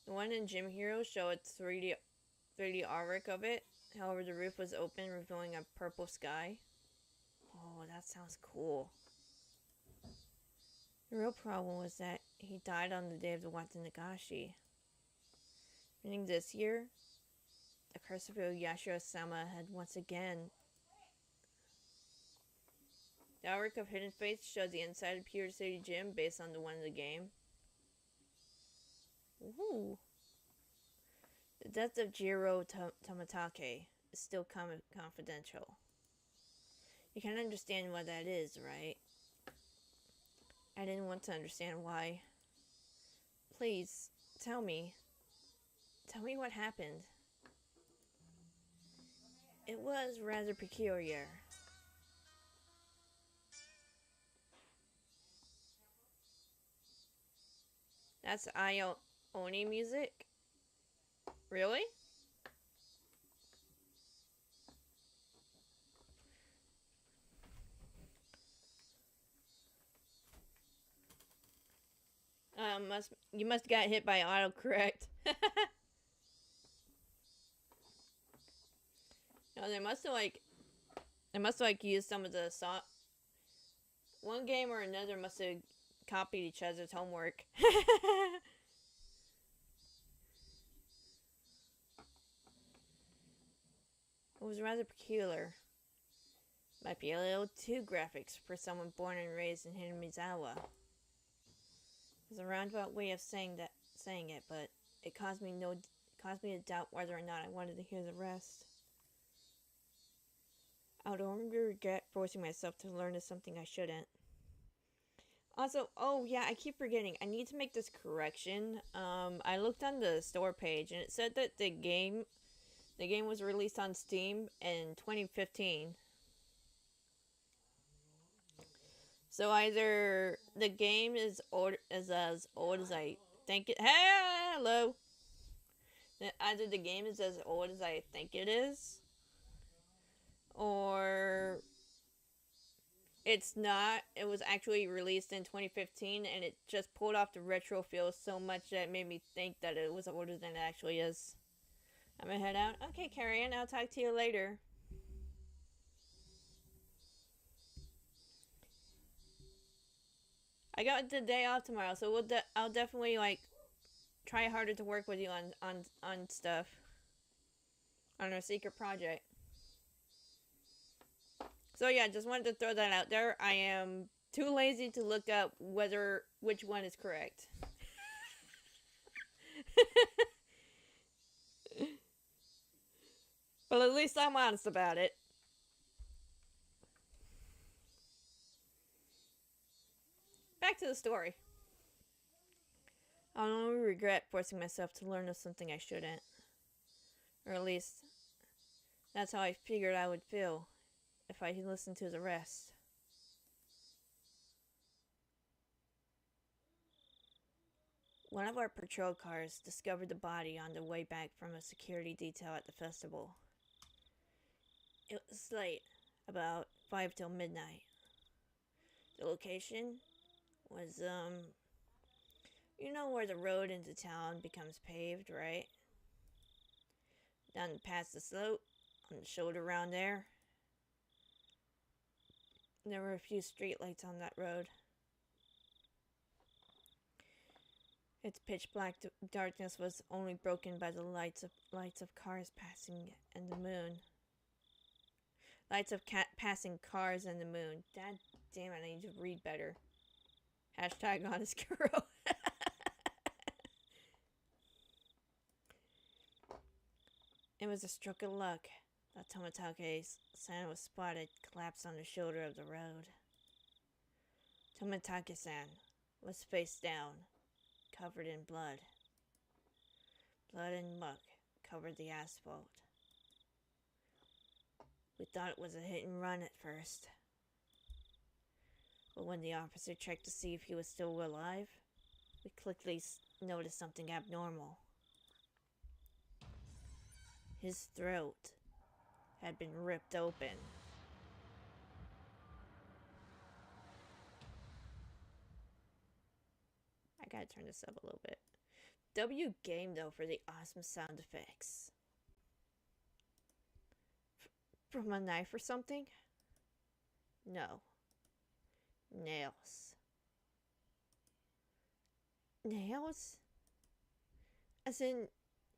The one in Gym Hero showed a 3D artwork of it. However, the roof was open, revealing a purple sky. Oh, that sounds cool. The real problem was that he died on the day of the Watanagashi. Meaning this year, the curse of Oyashiro-sama had once again. The artwork of Hidden Fates showed the inside of Pewter City Gym based on the one in the game. Ooh. The death of Jiro Tomitake is still confidential. You can understand why that is, right? I didn't want to understand why. Please, tell me. Tell me what happened. It was rather peculiar. That's Oni music? Really? You must have got hit by autocorrect. No, they must have used some of the one game or another must have copied each other's homework. It was rather peculiar. Might be a little too graphic for someone born and raised in Hinamizawa. It's a roundabout way of saying it, but it caused me to doubt whether or not I wanted to hear the rest. I would only regret forcing myself to learn something I shouldn't. Also, oh yeah, I keep forgetting. I need to make this correction. I looked on the store page and it said that the game was released on Steam in 2015. So either the game is as old as I think it. Hello. Either the game is as old as I think it is, or it's not. It was actually released in 2015, and it just pulled off the retro feel so much that it made me think that it was older than it actually is. I'm gonna head out. Okay, Carrie Ann, I'll talk to you later. I got the day off tomorrow, so I'll definitely like try harder to work with you on stuff on our secret project. So yeah, just wanted to throw that out there. I am too lazy to look up which one is correct. But at least I'm honest about it. Back to the story. I only regret forcing myself to learn of something I shouldn't. Or at least, that's how I figured I would feel if I listened to the rest. One of our patrol cars discovered the body on the way back from a security detail at the festival. It was late, about 5 till midnight. The location was, you know where the road into town becomes paved, right? Down past the slope, on the shoulder around there. There were a few streetlights on that road. Its pitch black darkness was only broken by the lights of cars passing and the moon. Lights of passing cars and the moon. God damn it, I need to read better. Hashtag honest Kuro. It was a stroke of luck that Tomitake-san was spotted collapsed on the shoulder of the road. Tomitake-san was face down, covered in blood. Blood and muck covered the asphalt. We thought it was a hit and run at first. But when the officer checked to see if he was still alive, we quickly noticed something abnormal. His throat had been ripped open. I gotta turn this up a little bit. W game though for the awesome sound effects. From a knife or something? No. Nails. Nails? As in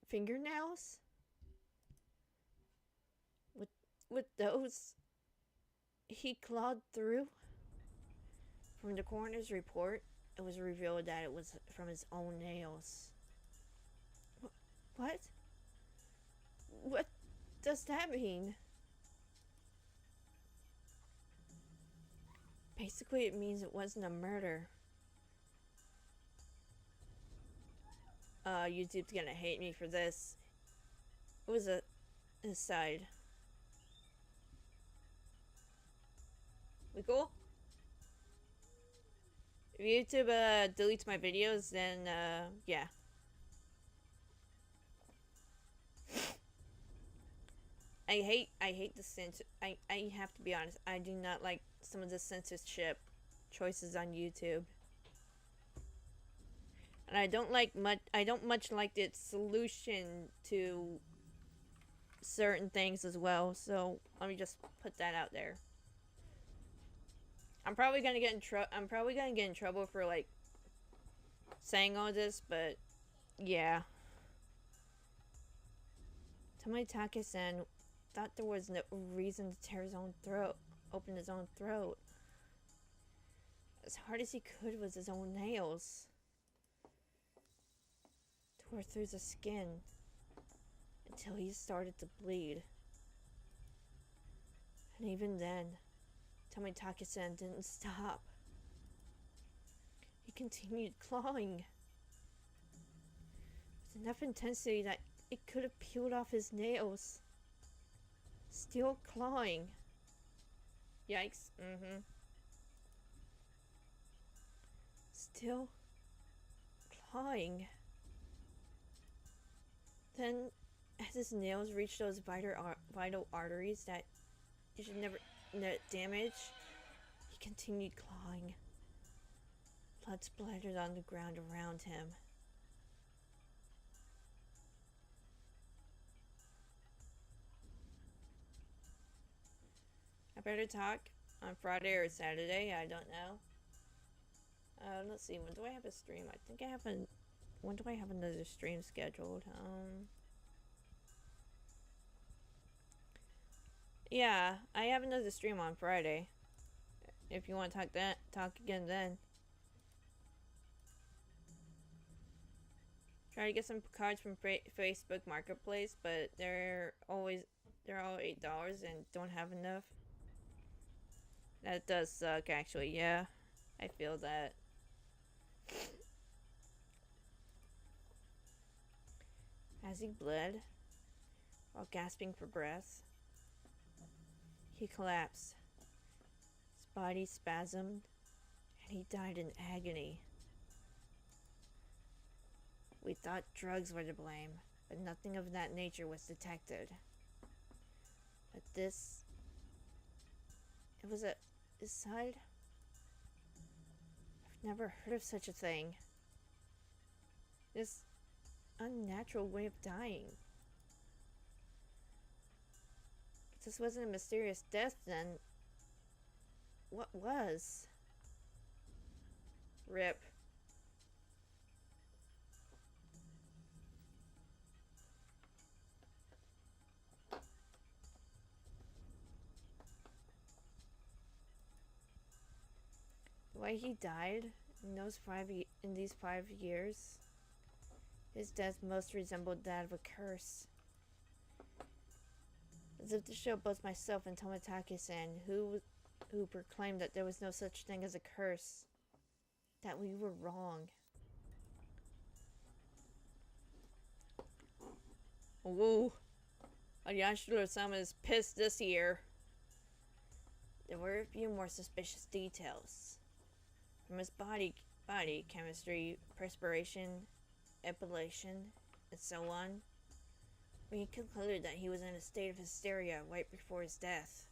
fingernails? With those he clawed through? From the coroner's report, it was revealed that it was from his own nails. What? What does that mean? Basically, it means it wasn't a murder. YouTube's gonna hate me for this. It was a aside. We cool? If YouTube deletes my videos, then yeah. I hate the censor. I have to be honest. I do not like some of the censorship choices on YouTube. And I don't much like its solution to certain things as well. So let me just put that out there. I'm probably gonna get in trouble for like saying all this, but yeah. Tomitake-san thought there was no reason to tear his own throat, open his own throat. As hard as he could with his own nails. Tore through the skin until he started to bleed. And even then, Tomitake-san didn't stop. He continued clawing with enough intensity that it could have peeled off his nails. Still clawing. Yikes. Still clawing. Then, as his nails reached those vital arteries that you should never damage, he continued clawing. Blood splattered on the ground around him. I better talk on Friday or Saturday, I don't know. Let's see, when do I have a stream? I think I have when do I have another stream scheduled? Yeah, I have another stream on Friday. If you want to talk again then. Try to get some cards from Facebook Marketplace, but they're all $8 and don't have enough. That does suck, actually. Yeah, I feel that. As he bled, while gasping for breath, he collapsed. His body spasmed, and he died in agony. We thought drugs were to blame, but nothing of that nature was detected. But this... it was a suicide? I've never heard of such a thing. This unnatural way of dying. If this wasn't a mysterious death, then what was? Rip. The way he died in these 5 years, his death most resembled that of a curse. As if to show both myself and Tomitake-san, who proclaimed that there was no such thing as a curse, that we were wrong. Woo! Oyashiro-sama is pissed this year. There were a few more suspicious details. From his body chemistry, perspiration, epilation, and so on, we concluded that he was in a state of hysteria right before his death.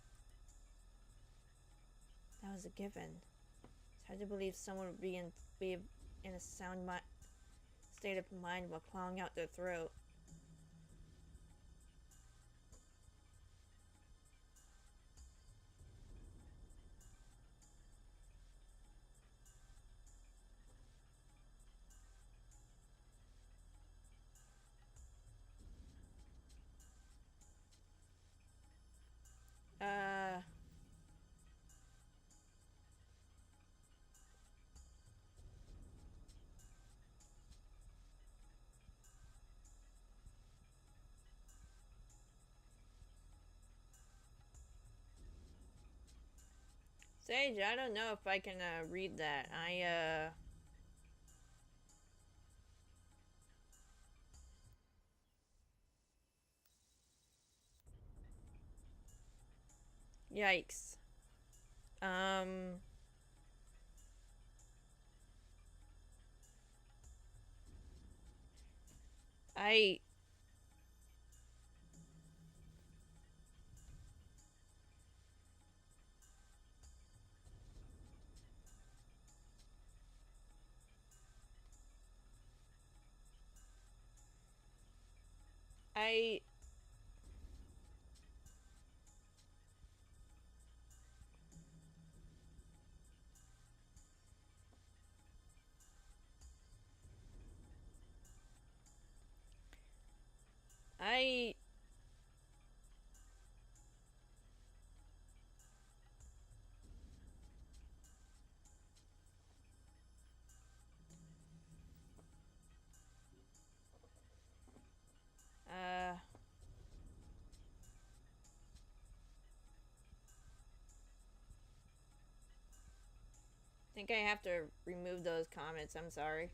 That was a given. It's hard to believe someone would be in a sound state of mind while clawing out their throat. Sage, I don't know if I can read that. Yikes. I think I have to remove those comments. I'm sorry.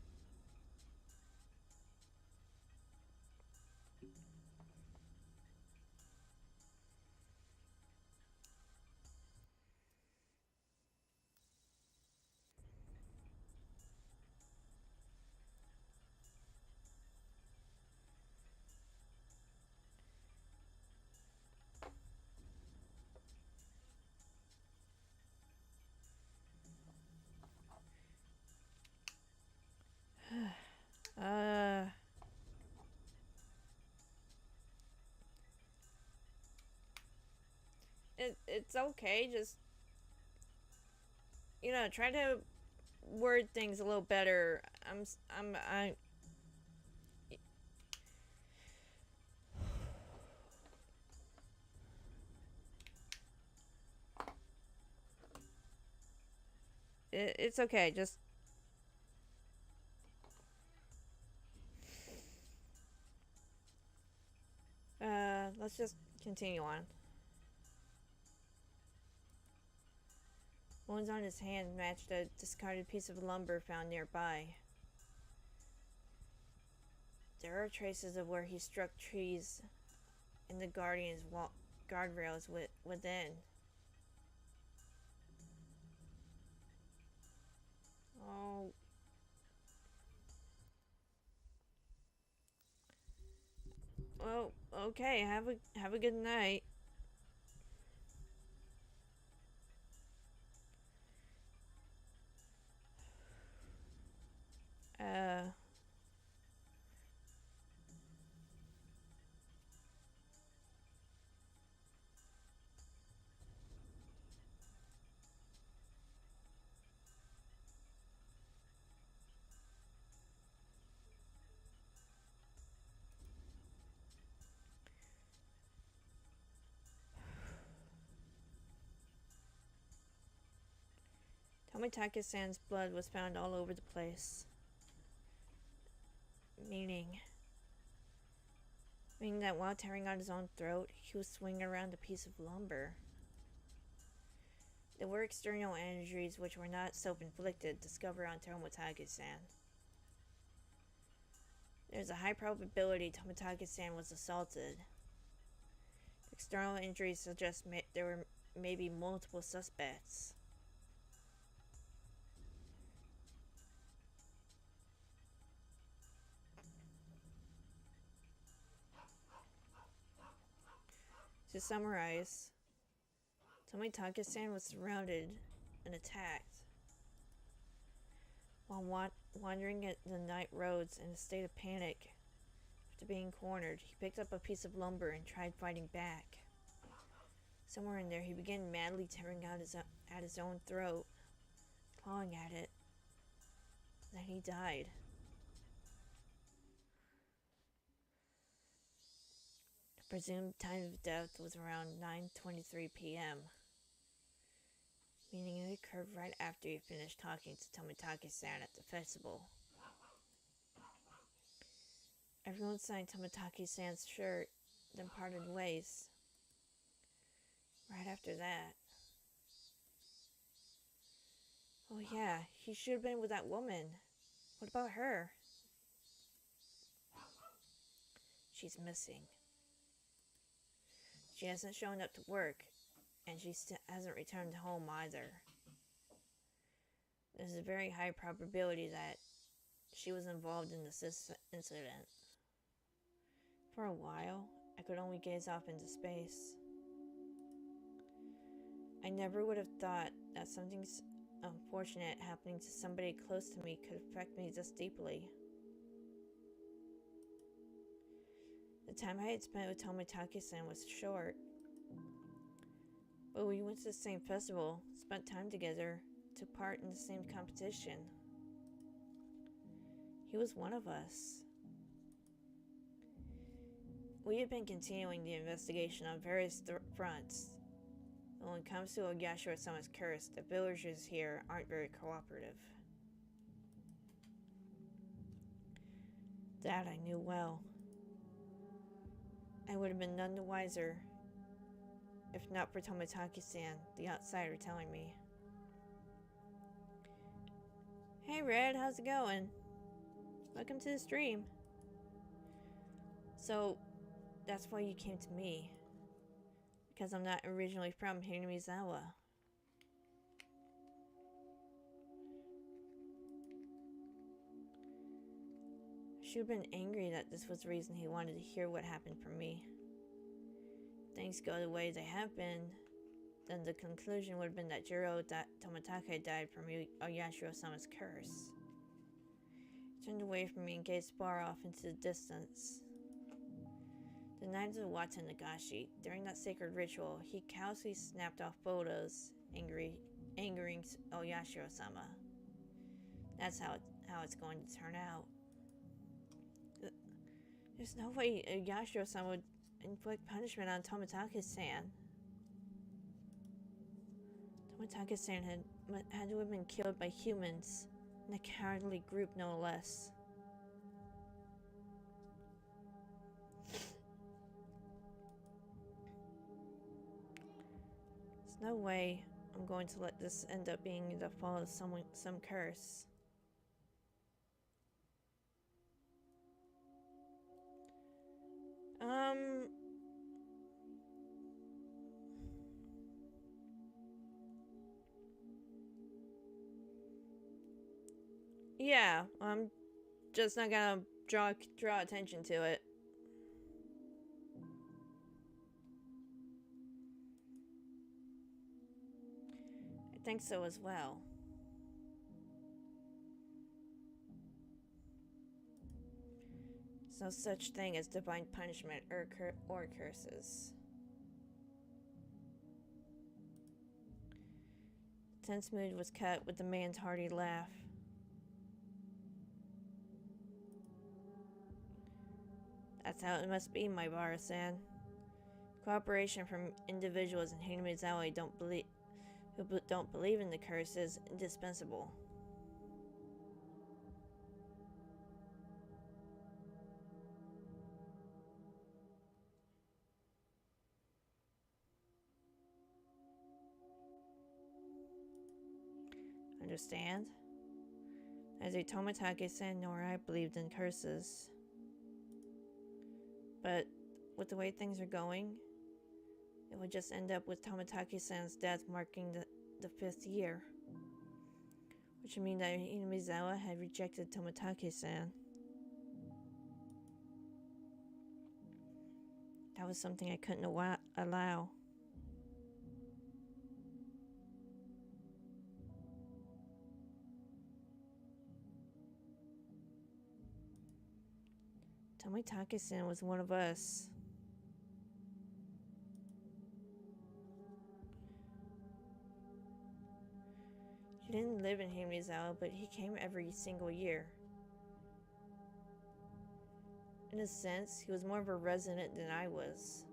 uh... It's okay, just, you know, try to word things a little better. I it's okay, just let's just continue on. Wounds on his hand matched a discarded piece of lumber found nearby. There are traces of where he struck trees and the Guardian's guardrails within. Oh. Well, okay, have a good night. Uh Tomitake-san's blood was found all over the place. Meaning that while tearing out his own throat, he was swinging around a piece of lumber. There were external injuries which were not self-inflicted discovered on Tomitake-san. There's a high probability Tomitake-san was assaulted. External injuries suggest there were maybe multiple suspects. To summarize, Tomitake-san was surrounded and attacked. While wandering at the night roads in a state of panic after being cornered, he picked up a piece of lumber and tried fighting back. Somewhere in there, he began madly tearing out his own throat, clawing at it. Then he died. The presumed time of death was around 9:23 p.m., meaning it occurred right after he finished talking to Tomitake-san at the festival. Everyone signed Tomitake-san's shirt, then parted ways. Right after that. Oh yeah, he should have been with that woman. What about her? She's missing. She hasn't shown up to work, and she hasn't returned home either. There's a very high probability that she was involved in this incident. For a while, I could only gaze off into space. I never would have thought that something unfortunate happening to somebody close to me could affect me this deeply. The time I had spent with Tomitake-san was short, but we went to the same festival, spent time together, took part in the same competition. He was one of us. We had been continuing the investigation on various fronts. But when it comes to Oyashiro-sama's curse, the villagers here aren't very cooperative. That I knew well. I would have been none the wiser if not for Tomitake-san, the outsider, telling me. Hey Red, how's it going? Welcome to the stream. So, that's why you came to me. Because I'm not originally from Hinamizawa. I should have been angry that this was the reason he wanted to hear what happened from me. If things go the way they have been, then the conclusion would have been that Jiro Tomitake died from Oyashiro-sama's curse. He turned away from me and gazed far off into the distance. The night of the Watanagashi, during that sacred ritual, he callously snapped off photos, angering Oyashiro-sama. That's how it's going to turn out. There's no way Oyashiro-sama would inflict punishment on Tomitake-san. Tomitake-san had to have been killed by humans, in a cowardly group no less. There's no way I'm going to let this end up being the fall of some curse. Yeah, I'm just not gonna draw attention to it. I think so as well. There's no such thing as divine punishment or curses. The tense mood was cut with the man's hearty laugh. That's how it must be, my Bara-san. Cooperation from individuals in Hinamizawa who don't believe in the curse is indispensable. Understand? Neither Tomitake-san nor I believed in curses. But with the way things are going, it would just end up with Tomitake-san's death marking the 5th year. Which would mean that Hinamizawa had rejected Tomitake-san. That was something I couldn't allow. Tomitake-san was one of us. He didn't live in Hinamizawa, but he came every single year. In a sense, he was more of a resident than I was.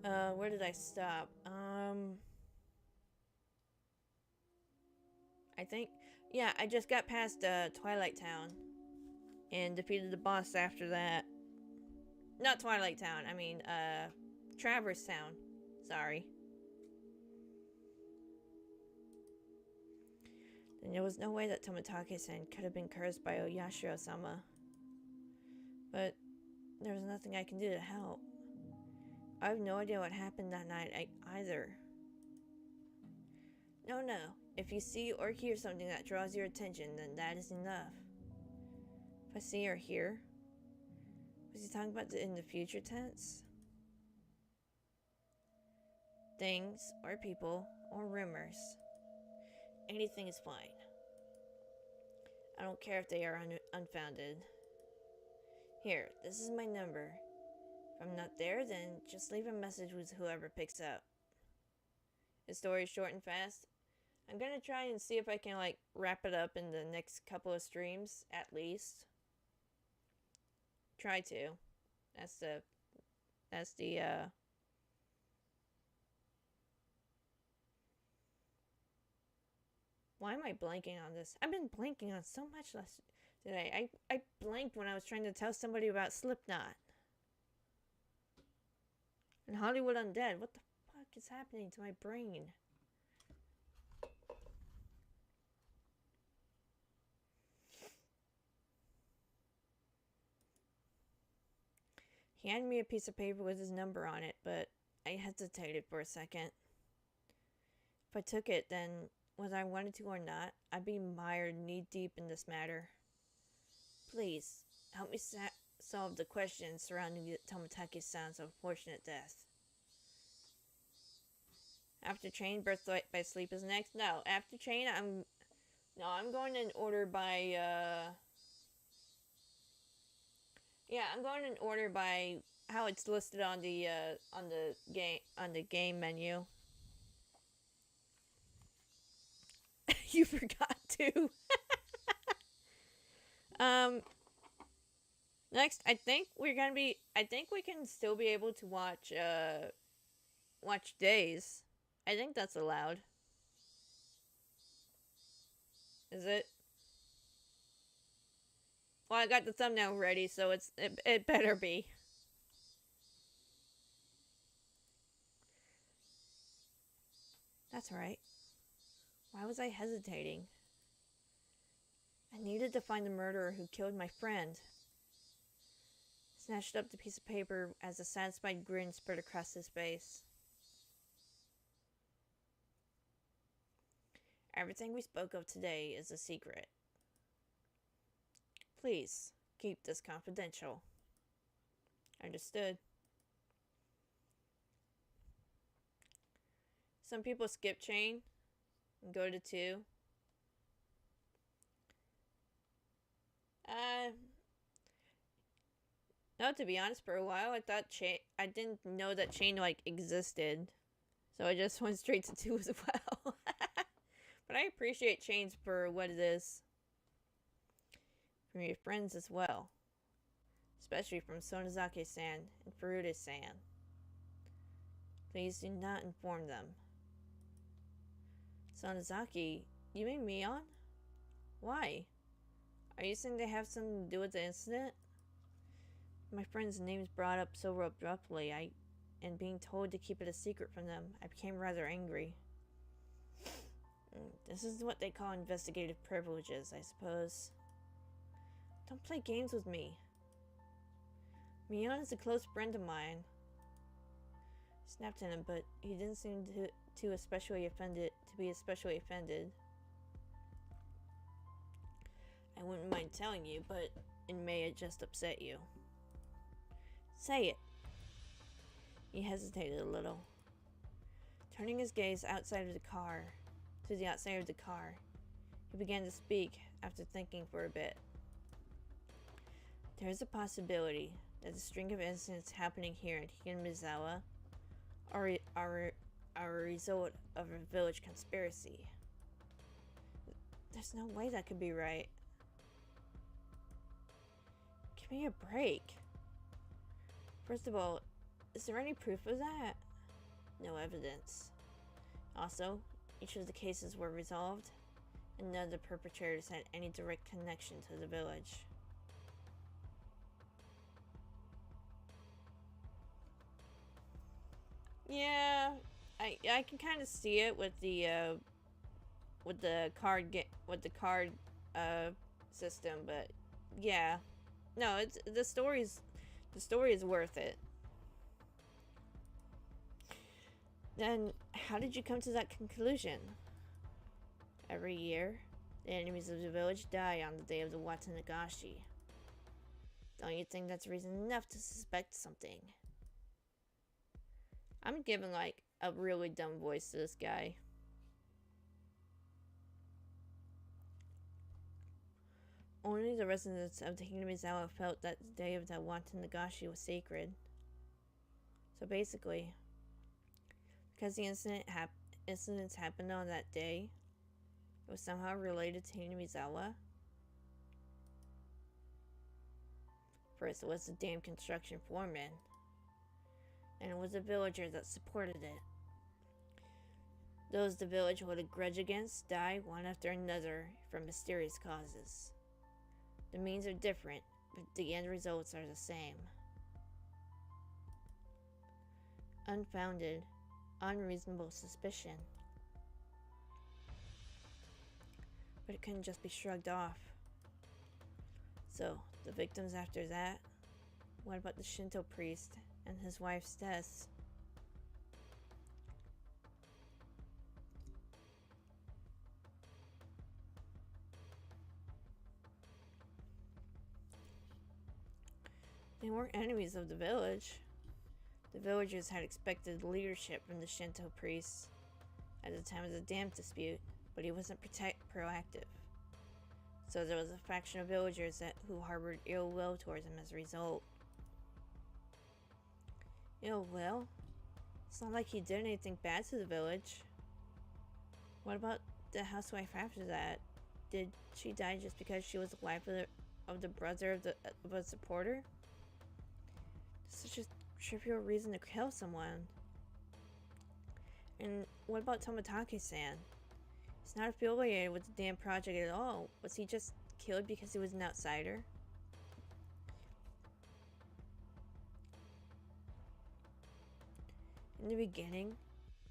Where did I stop? I think, yeah, I just got past Twilight Town and defeated the boss after that. Not Twilight Town, I mean, Traverse Town. Sorry. Then there was no way that Tomitake-san could have been cursed by Oyashiro-sama. But there was nothing I can do to help. I have no idea what happened that night either. No. If you see or hear something that draws your attention, then that is enough. If I see or hear... Was he talking about in the future tense? Things, or people, or rumors. Anything is fine. I don't care if they are unfounded. Here, this is my number. If I'm not there, then just leave a message with whoever picks up. The story is short and fast. I'm gonna try and see if I can, like, wrap it up in the next couple of streams, at least. Try to. That's the, Why am I blanking on this? I've been blanking on so much less today. I blanked when I was trying to tell somebody about Slipknot. And Hollywood Undead. What the fuck is happening to my brain? He handed me a piece of paper with his number on it, but I hesitated for a second. If I took it, then, whether I wanted to or not, I'd be mired knee-deep in this matter. Please, help me solve the questions surrounding Tomotake's-san's unfortunate death. After Chain, Birthright by Sleep is next? No, after Chain, I'm going in order by, yeah, I'm going in order by how it's listed on the game menu. You forgot to. Next, I think we can still be able to watch Days. I think that's allowed. Is it? Well, I got the thumbnail ready, so it better be. That's right. Why was I hesitating? I needed to find the murderer who killed my friend. Snatched up the piece of paper as a satisfied grin spread across his face. Everything we spoke of today is a secret. Please, keep this confidential. Understood. Some people skip Chain and go to 2. No, to be honest, for a while I thought I didn't know that Chain existed, so I just went straight to 2 as well. But I appreciate Chains for what it is. From your friends as well, especially from Sonozaki-san and Furuta-san. Please do not inform them. Sonozaki, you mean Mion? Why? Are you saying they have something to do with the incident? My friend's name is brought up so abruptly, and being told to keep it a secret from them, I became rather angry. This is what they call investigative privileges, I suppose. Don't play games with me. Mion is a close friend of mine. I snapped at him, but he didn't seem to be especially offended. I wouldn't mind telling you, but it may have just upset you. Say it. He hesitated a little. Turning his gaze outside of the car, to the outside of the car, he began to speak after thinking for a bit. There is a possibility that the string of incidents happening here in Higurashi are a result of a village conspiracy. There's no way that could be right. Give me a break. First of all, is there any proof of that? No evidence. Also, each of the cases were resolved, and none of the perpetrators had any direct connection to the village. Yeah, I can kind of see it with the card system, but yeah, no, the story is worth it. Then, how did you come to that conclusion? Every year, the enemies of the village die on the day of the Watanagashi. Don't you think that's reason enough to suspect something? I'm giving a really dumb voice to this guy. Only the residents of the Higurashi felt that the day of the Watanagashi was sacred. So basically, because the incidents happened on that day, it was somehow related to Higurashi. First, it was the damn construction foreman, and it was a villager that supported it. Those the village hold a grudge against die one after another from mysterious causes. The means are different, but the end results are the same. Unfounded, unreasonable suspicion. But it couldn't just be shrugged off. So, the victims after that? What about the Shinto priest and his wife's deaths? They weren't enemies of the village. The villagers had expected leadership from the Shinto priests at the time of the dam dispute, but he wasn't proactive. So there was a faction of villagers who harbored ill will towards him as a result. Ill will? It's not like he did anything bad to the village. What about the housewife after that? Did she die just because she was the wife of the brother of a supporter? Such a trivial reason to kill someone. And what about Tomotage-san? He's not affiliated with the damn project at all. Was he just killed because he was an outsider? In the beginning,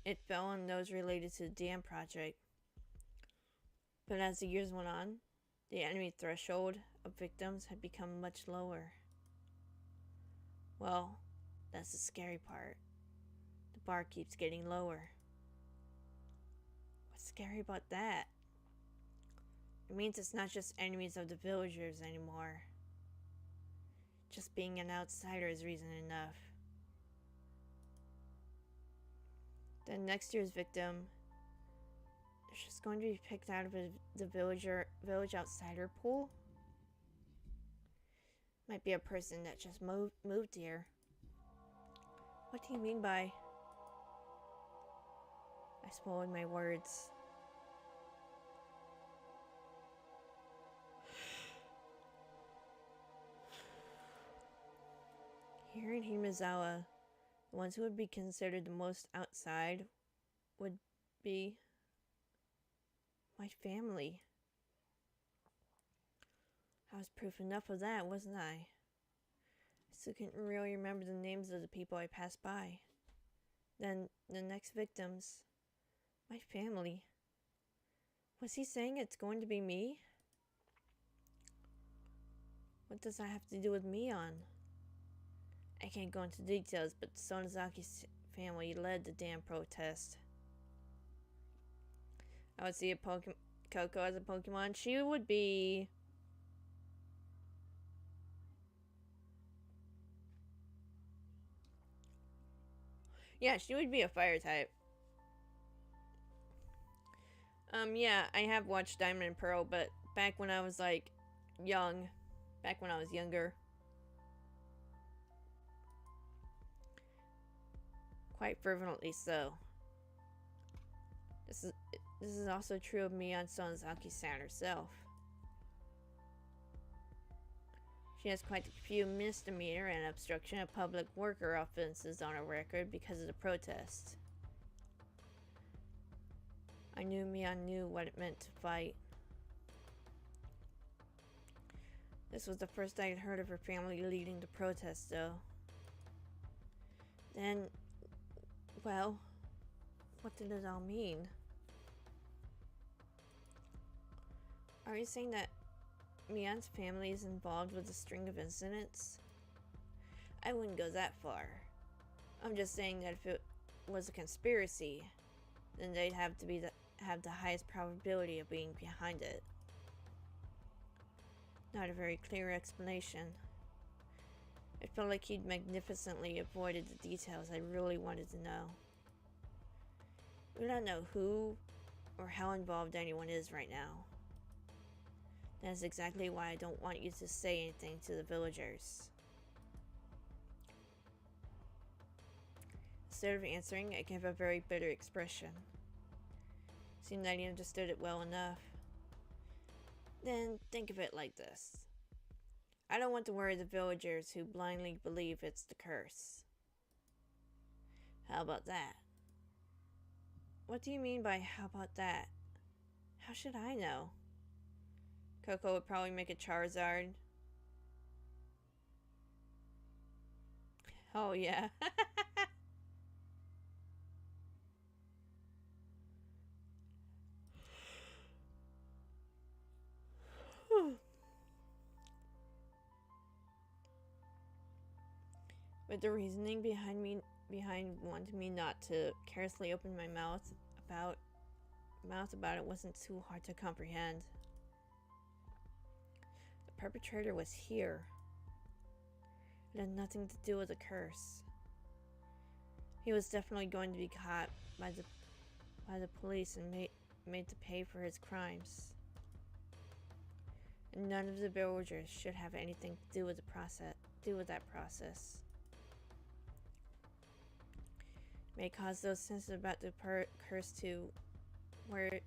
it fell on those related to the dam project. But as the years went on, the enemy threshold of victims had become much lower. Well, that's the scary part. The bar keeps getting lower. What's scary about that? It means it's not just enemies of the villagers anymore. Just being an outsider is reason enough. Then next year's victim is just going to be picked out of the village outsider pool. Might be a person that just moved here. What do you mean by... I swallowed my words. Here in Himazawa, the ones who would be considered the most outside would be my family. I was proof enough of that, wasn't I? I still can't really remember the names of the people I passed by. Then the next victims, my family. Was he saying it's going to be me? What does that have to do with Mion? I can't go into details, but Sonozaki's family led the damn protest. I would see a Coco as a Pokemon. She would be... yeah, she would be a fire type. Yeah, I have watched Diamond and Pearl, but back when I was, like, young. Back when I was younger. Quite fervently so. This is also true of Mion Sonozaki-san herself. She has quite a few misdemeanor and obstruction of public worker offenses on her record because of the protest. I knew Mion knew what it meant to fight. This was the first I had heard of her family leading the protest, though. Then, well, what did it all mean? Are you saying that Mion's family is involved with a string of incidents? I wouldn't go that far. I'm just saying that if it was a conspiracy, then they'd have to have the highest probability of being behind it. Not a very clear explanation. It felt like he'd magnificently avoided the details I really wanted to know. We don't know who or how involved anyone is right now. That is exactly why I don't want you to say anything to the villagers. Instead of answering, I gave a very bitter expression. Seemed that he understood it well enough. Then think of it like this. I don't want to worry the villagers who blindly believe it's the curse. How about that? What do you mean by how about that? How should I know? Coco would probably make a Charizard. Oh yeah. But the reasoning behind wanting me not to carelessly open my mouth about it wasn't too hard to comprehend. The perpetrator was here. It had nothing to do with the curse. He was definitely going to be caught by the police and made to pay for his crimes. And none of the villagers should have anything to do with that process. It may cause those sensitive about the curse to worry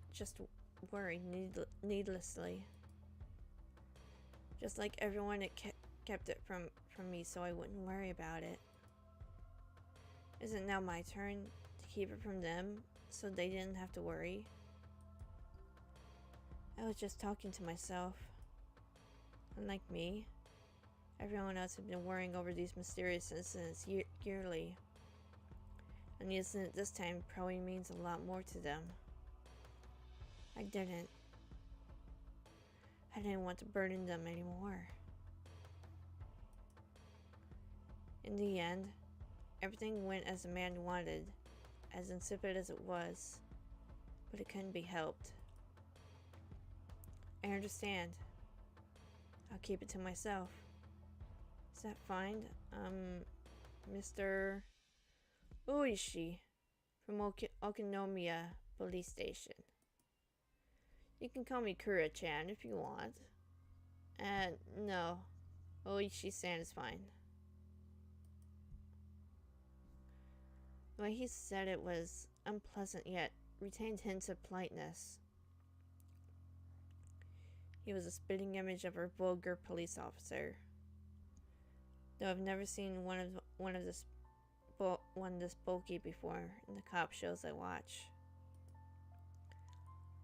needlessly. Just like everyone, it kept it from me so I wouldn't worry about it. Isn't it now my turn to keep it from them so they didn't have to worry? I was just talking to myself. Unlike me, everyone else had been worrying over these mysterious incidents yearly. And the incident this time probably means a lot more to them. I didn't want to burden them anymore. In the end, everything went as the man wanted, as insipid as it was, but it couldn't be helped. I understand. I'll keep it to myself. Is that fine? Mr. Oyashiro from Okinomiya Police Station. You can call me Kuro-chan if you want. No. Oishi-san is fine. The way he said it was unpleasant yet retained hints of politeness. He was a spitting image of a vulgar police officer. Though I've never seen one this bulky before in the cop shows I watch.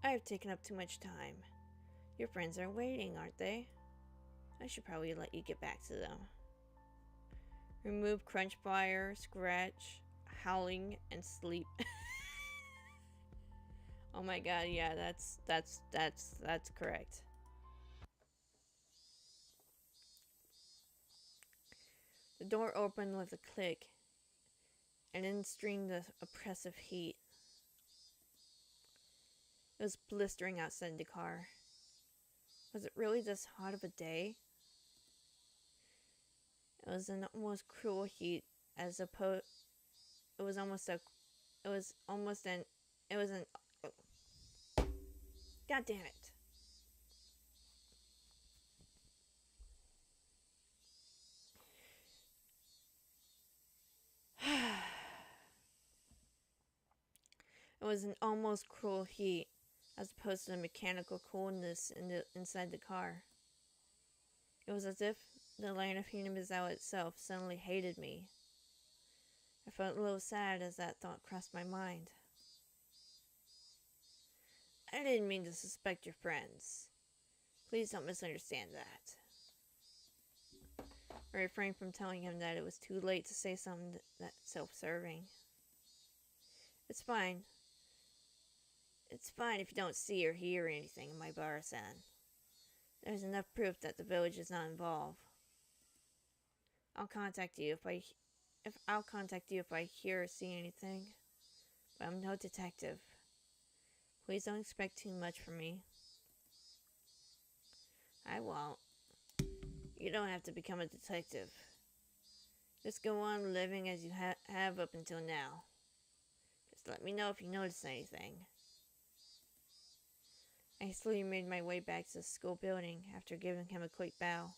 I have taken up too much time. Your friends are waiting, aren't they? I should probably let you get back to them. Remove crunch fire, scratch, howling, and sleep. Oh my god, yeah, that's correct. The door opened with a click, and in streamed the oppressive heat. It was blistering outside the car. Was it really this hot of a day? It was an almost cruel heat, as opposed. It was an. God damn it. It was an almost cruel heat, as opposed to the mechanical coolness inside the car. It was as if the land of Hinamizawa itself suddenly hated me. I felt a little sad as that thought crossed my mind. I didn't mean to suspect your friends. Please don't misunderstand that. I refrained from telling him that it was too late to say something that's self-serving. It's fine. It's fine if you don't see or hear anything, my Bara-san. There's enough proof that the village is not involved. I'll contact you if I hear or see anything. But I'm no detective. Please don't expect too much from me. I won't. You don't have to become a detective. Just go on living as you have up until now. Just let me know if you notice anything. I slowly made my way back to the school building after giving him a quick bow.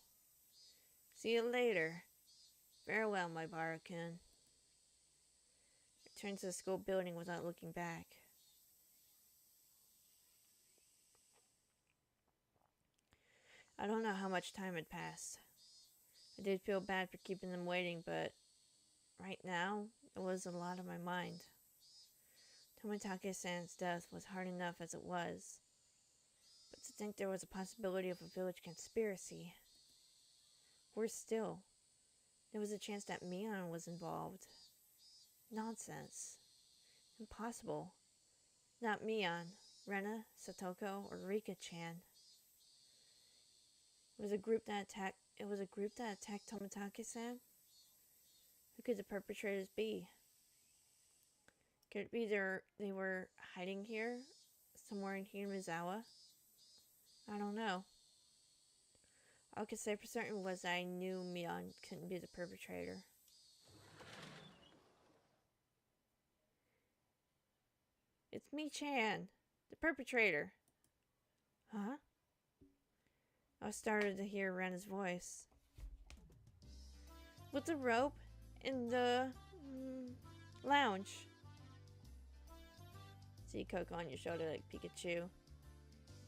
See you later. Farewell, my Bara-kun. I returned to the school building without looking back. I don't know how much time had passed. I did feel bad for keeping them waiting, but right now, it was a lot on my mind. Tomitake-san's death was hard enough as it was, but to think there was a possibility of a village conspiracy. Worse still, there was a chance that Mion was involved. Nonsense. Impossible. Not Mion, Rena, Satoko, or Rika-chan. It was a group that attacked Tomitake-san? Who could the perpetrators be? Could it be they were hiding here? Somewhere in Hinazawa? I don't know. All I could say for certain was I knew Mion couldn't be the perpetrator. It's Mi-chan, the perpetrator. Huh? I started to hear Rena's voice. With the rope in the lounge. See Coco on your shoulder like Pikachu.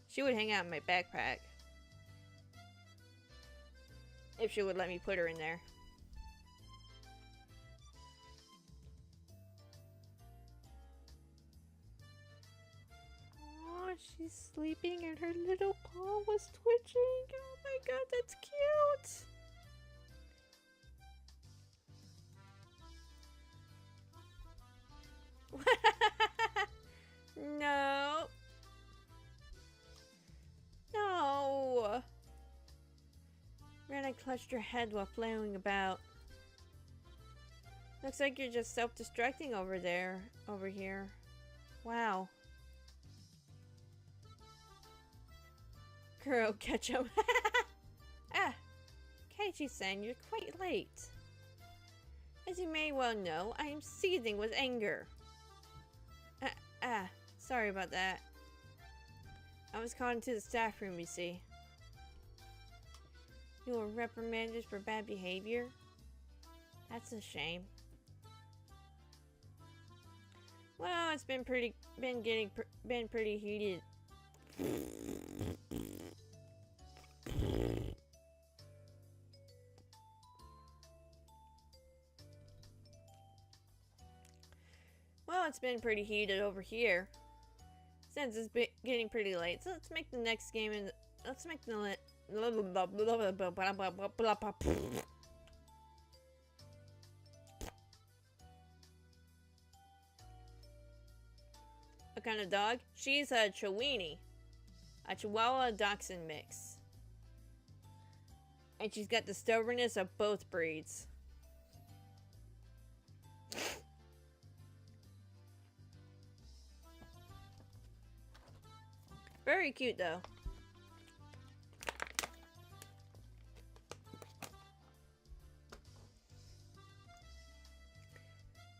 She would hang out in my backpack. If she would let me put her in there. Oh, she's sleeping and her little paw was twitching. Oh my god, that's cute. No. No. Rena clutched her head while flailing about. Looks like you're just self-destructing over here. Wow. Kuro, catch him. Ah, Keiichi-san, you're quite late. As you may well know, I am seething with anger. Sorry about that. I was called into the staff room, you see. You were reprimanded for bad behavior? That's a shame. Well, it's been pretty heated. Well, it's been pretty heated over here. Since it's getting pretty late, so let's make the next game and let's make the What kind of dog? She's a Chiweenie. A Chihuahua Dachshund mix. And she's got the stubbornness of both breeds. Very cute though.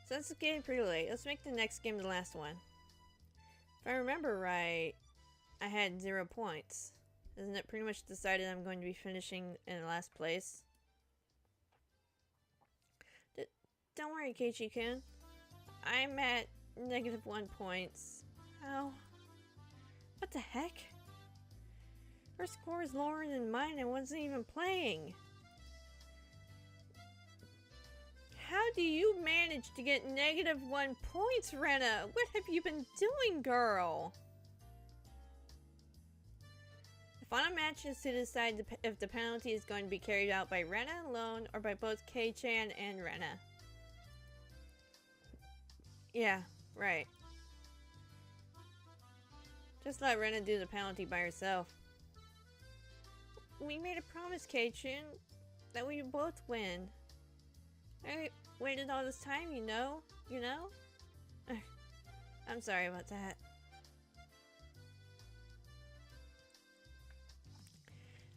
So it's getting pretty late. Let's make the next game the last one. If I remember right, I had 0 points. Isn't it pretty much decided I'm going to be finishing in last place? Don't worry, Keiichi-kun. I'm at -1 points. Oh. What the heck? Her score is lower than mine and wasn't even playing. How do you manage to get -1 points, Rena? What have you been doing, girl? The final match is to decide if the penalty is going to be carried out by Rena alone or by both Kei-chan and Rena. Yeah, right. Just let Rena do the penalty by herself. We made a promise, Kei-chan, that we would both win. I waited all this time, you know? I'm sorry about that.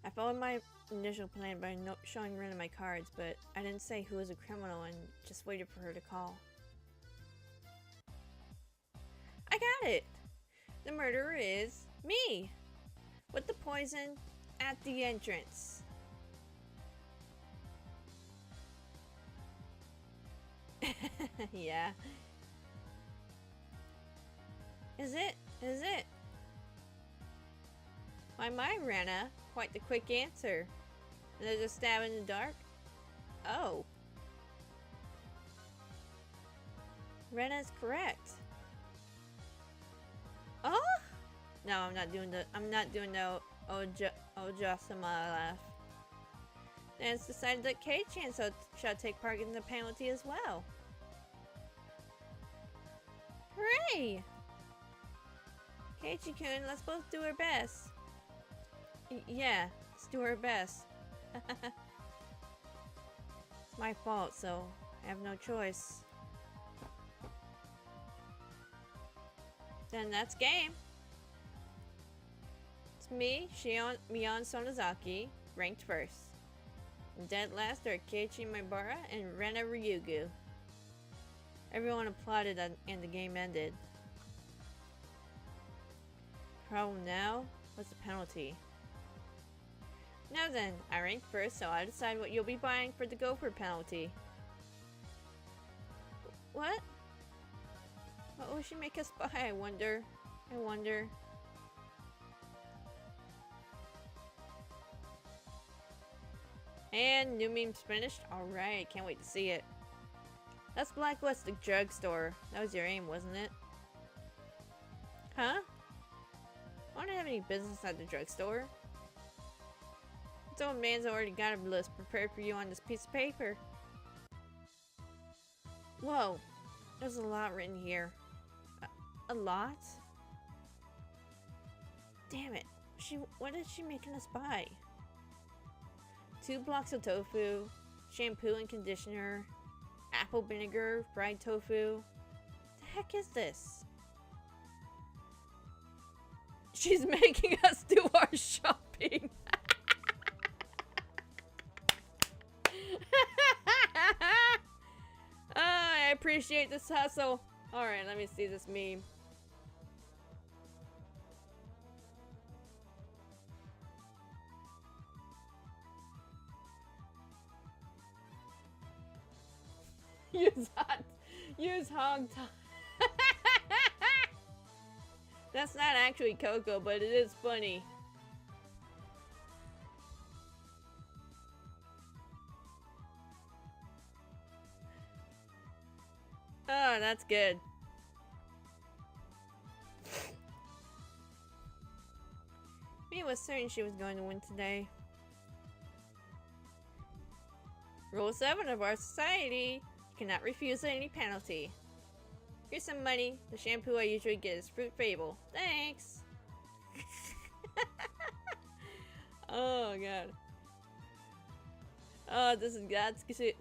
I followed my initial plan by showing Rena my cards, but I didn't say who was a criminal and just waited for her to call. I got it! The murderer is me! With the poison at the entrance. Yeah. Is it? My Rena. Quite the quick answer. There's a stab in the dark? Oh. Rena's correct. Oh? No, I'm not doing the Ojasama laugh. Then it's decided that Kei-chan shall take part in the penalty as well. Hooray! Keiichi-kun, let's both do our best. Yeah, let's do our best. It's my fault, so I have no choice. Then that's game. It's me, Mion Sonozaki, ranked first. And dead last are Keiichi Maibara and Rena Ryugu. Everyone applauded and the game ended. Problem now? What's the penalty? Now then, I ranked first, so I'll decide what you'll be buying for the gopher penalty. What? What will she make us buy, I wonder? And new meme's finished? Alright, can't wait to see it. Let's blacklist the drugstore. That was your aim, wasn't it? Huh? I don't have any business at the drugstore. This old man's already got a list prepared for you on this piece of paper. Whoa, there's a lot written here. A lot? Damn it. What is she making us buy? 2 blocks of tofu, shampoo and conditioner, apple vinegar, fried tofu. The heck is this? She's making us do our shopping. I appreciate this hustle. Alright, let me see this meme. Use hog time. That's not actually Coco, but it is funny. Oh, that's good. Me was certain she was going to win today. Rule 7 of our society. You cannot refuse any penalty. Here's some money. The shampoo I usually get is Fruit Fable. Thanks! Oh god. Oh, that's good.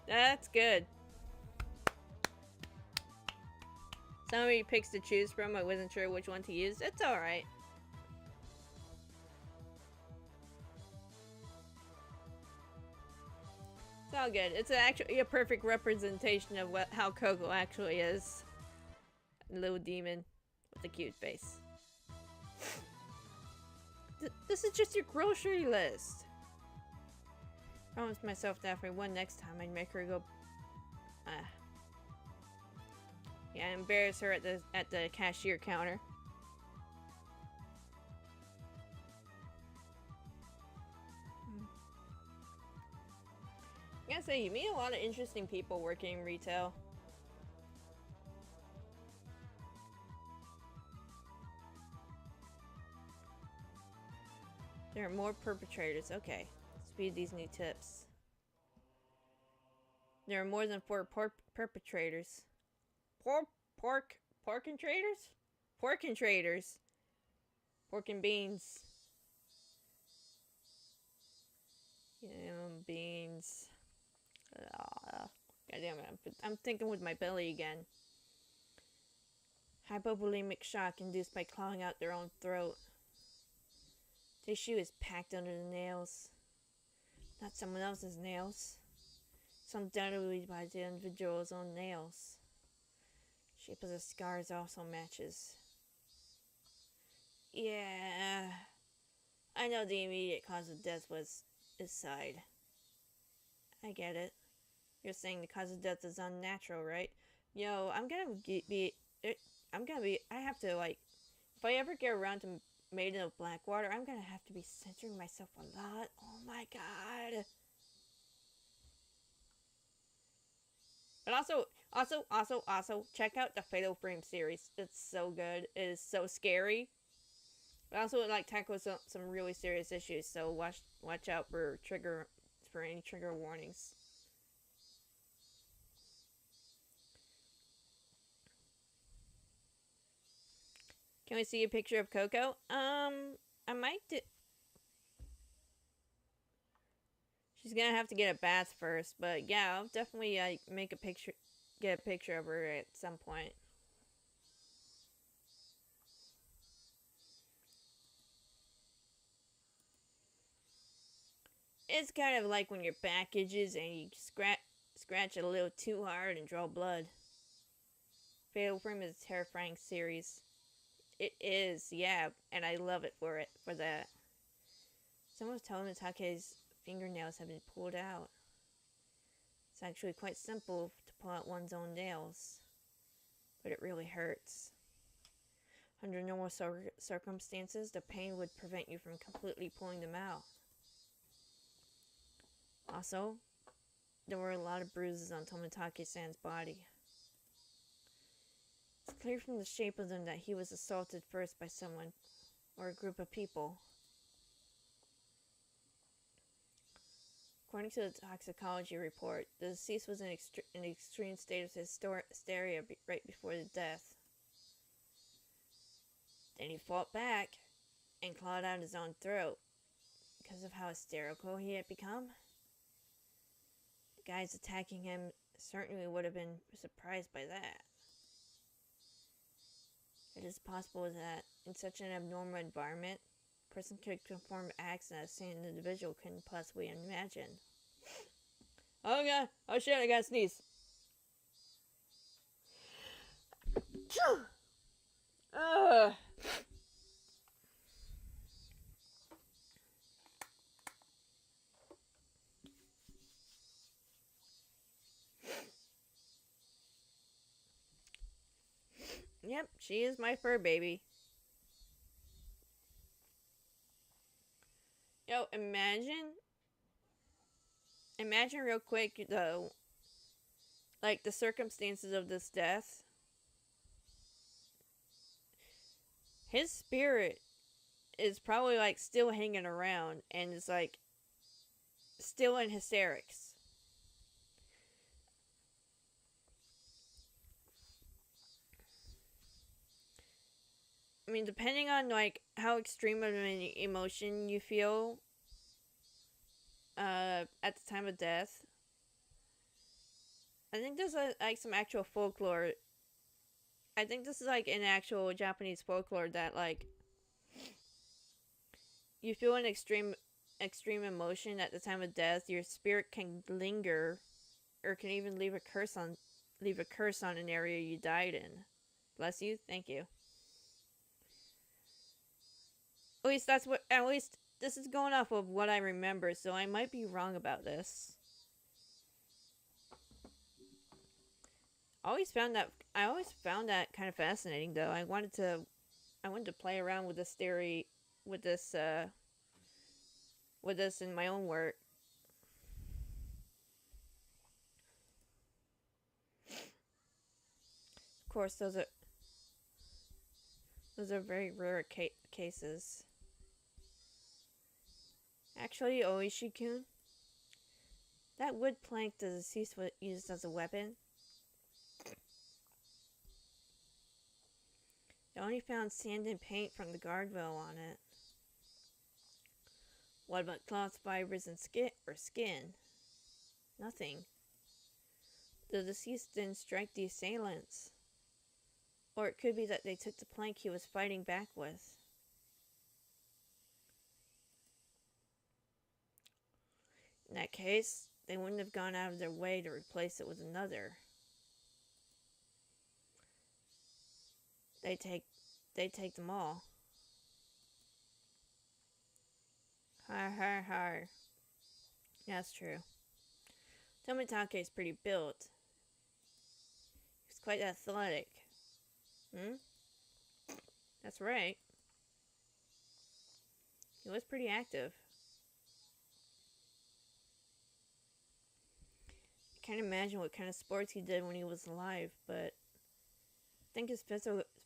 That's good. So many picks to choose from. I wasn't sure which one to use. It's alright. It's all good. It's actually a perfect representation of how Coco actually is. A little demon with a cute face. This is just your grocery list. I promised myself that if I won next time, I'd make her go. Yeah, embarrass her at the cashier counter. I gotta say, you meet a lot of interesting people working in retail. There are more perpetrators. Okay, speed these new tips. There are more than 4 perpetrators. Pork and traders? Pork and traders. Pork and beans. Beans. Goddamn it, I'm thinking with my belly again. Hypovolemic shock induced by clawing out their own throat. Tissue is packed under the nails. Not someone else's nails. Some undoubtedly by the individual's own nails. Shape of the scars also matches. Yeah. I know the immediate cause of death was his side. I get it. You're saying the cause of death is unnatural, right? Yo, I have to, like, if I ever get around to Maiden of Blackwater, I'm gonna have to be censoring myself a lot. Oh my god. But also, check out the Fatal Frame series. It's so good. It is so scary. But also, it, like, tackles some really serious issues, so watch out for any trigger warnings. Can we see a picture of Coco? I might do. She's gonna have to get a bath first, but yeah, I'll definitely make a picture, get a picture of her at some point. It's kind of like when your back itches and you scratch it a little too hard and draw blood. Fatal Frame is a terrifying series. It is, yeah, and I love it for that. Someone was telling me Take's fingernails have been pulled out. It's actually quite simple to pull out one's own nails, but it really hurts. Under normal circumstances, the pain would prevent you from completely pulling them out. Also, there were a lot of bruises on Tomitake-san's body. It's clear from the shape of them that he was assaulted first by someone or a group of people. According to the toxicology report, the deceased was in an extreme state of hysteria right before the death. Then he fought back and clawed out his own throat because of how hysterical he had become. The guys attacking him certainly would have been surprised by that. It is possible that in such an abnormal environment, a person could perform acts that a sane individual couldn't possibly imagine. Oh god! Oh shit, I gotta sneeze. Ugh. Yep, she is my fur baby. Yo, imagine real quick though, like the circumstances of this death. His spirit is probably like still hanging around and is like still in hysterics. I mean, depending on like how extreme of an emotion you feel at the time of death, I think there's like some actual folklore. I think this is like an actual Japanese folklore that like you feel an extreme emotion at the time of death, your spirit can linger or can even leave a curse on an area you died in. Bless you. Thank you. At least this is going off of what I remember, so I might be wrong about this. I always found that kind of fascinating though. I wanted to play around with this theory with this in my own work. Of course, those are very rare cases. Actually, Oishi-kun, that wood plank the deceased was used as a weapon. They only found sand and paint from the guardrail on it. What about cloth fibers and skin? Nothing. The deceased didn't strike the assailants. Or it could be that they took the plank he was fighting back with. In that case, they wouldn't have gone out of their way to replace it with another. They take them all. Har har har. That's true. Tomitake is pretty built. He's quite athletic. That's right. He was pretty active. I can't imagine what kind of sports he did when he was alive, but I think his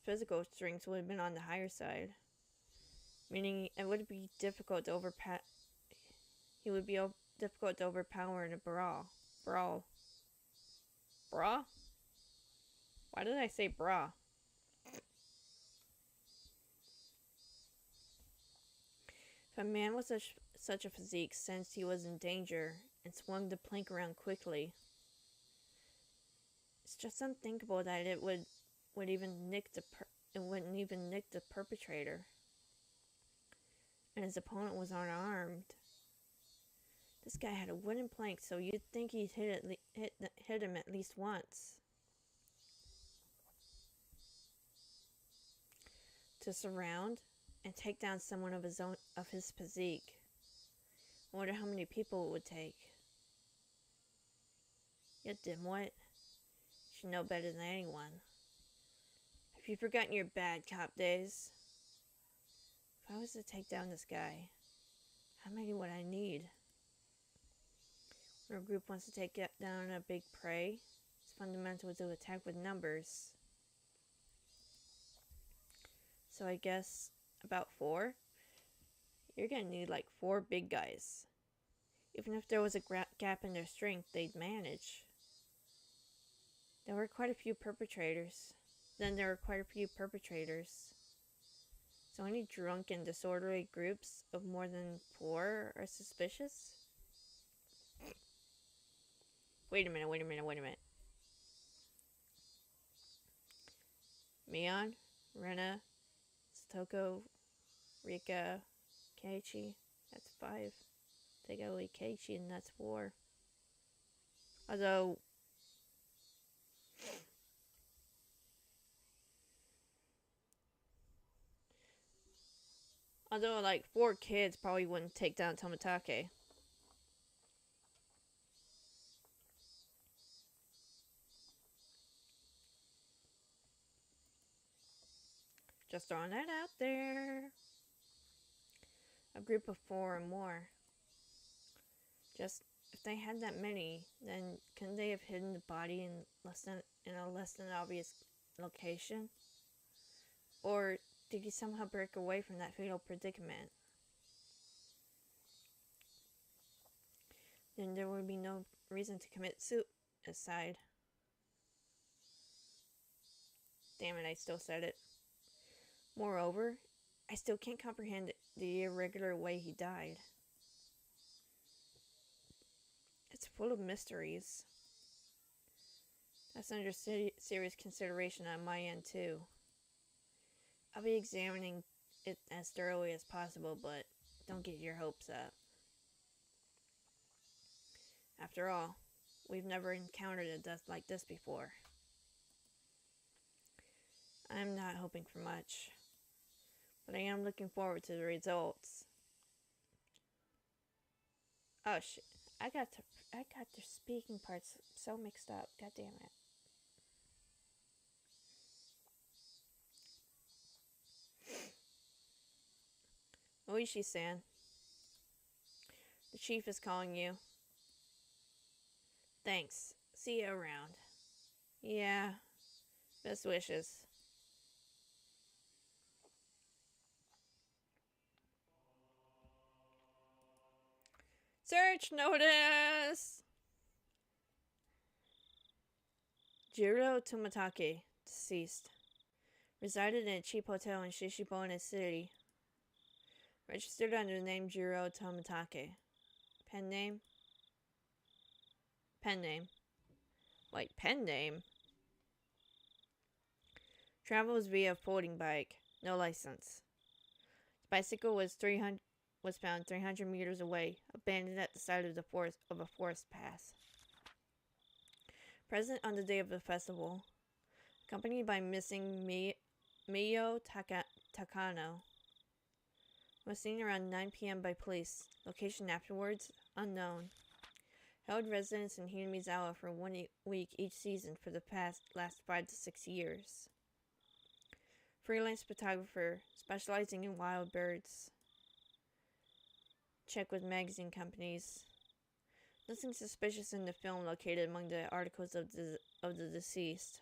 physical strength would have been on the higher side. Meaning it would be difficult to difficult to overpower in a brawl. Bra? Why did I say bra? If a man with such a physique sensed he was in danger, and swung the plank around quickly. It's just unthinkable that it wouldn't even nick the perpetrator. And his opponent was unarmed. This guy had a wooden plank, so you'd think he'd hit him at least once. To surround and take down someone of his physique. I wonder how many people it would take. You dimwit. You should know better than anyone. Have you forgotten your bad cop days? If I was to take down this guy, how many would I need? When a group wants to take down a big prey, it's fundamental to attack with numbers. So I guess about 4? You're gonna need like 4 big guys. Even if there was a gap in their strength, they'd manage. There were quite a few perpetrators. So any drunk and disorderly groups of more than 4 are suspicious? Wait a minute. Mion, Rena, Satoko, Rika, Keiichi, that's 5. Take away Keiichi and that's 4. Although like 4 kids probably wouldn't take down Tomitake. Just throwing that out there. A group of 4 or more. Just if they had that many, then couldn't they have hidden the body in a less than obvious location? Or did he somehow break away from that fatal predicament? Then there would be no reason to commit suicide. Damn it, I still said it. Moreover, I still can't comprehend the irregular way he died. It's full of mysteries. That's under serious consideration on my end too. I'll be examining it as thoroughly as possible, but don't get your hopes up. After all, we've never encountered a death like this before. I'm not hoping for much, but I am looking forward to the results. Oh shit, I got the speaking parts so mixed up. God damn it. Oishi-san, the chief is calling you. Thanks. See you around. Yeah. Best wishes. Search notice! Jiro Tomitake, deceased. Resided in a cheap hotel in Shishibone City. Registered under the name Jiro Tomitake. Pen name? Pen name. Wait, pen name? Travels via folding bike. No license. The bicycle was found 300 meters away, abandoned at the side of a forest path. Present on the day of the festival, accompanied by missing Miyo Takano. Was seen around 9 p.m. by police. Location afterwards, unknown. Held residence in Hinamizawa for 1 week each season for the last 5 to 6 years. Freelance photographer, specializing in wild birds. Check with magazine companies. Nothing suspicious in the film located among the articles of the deceased.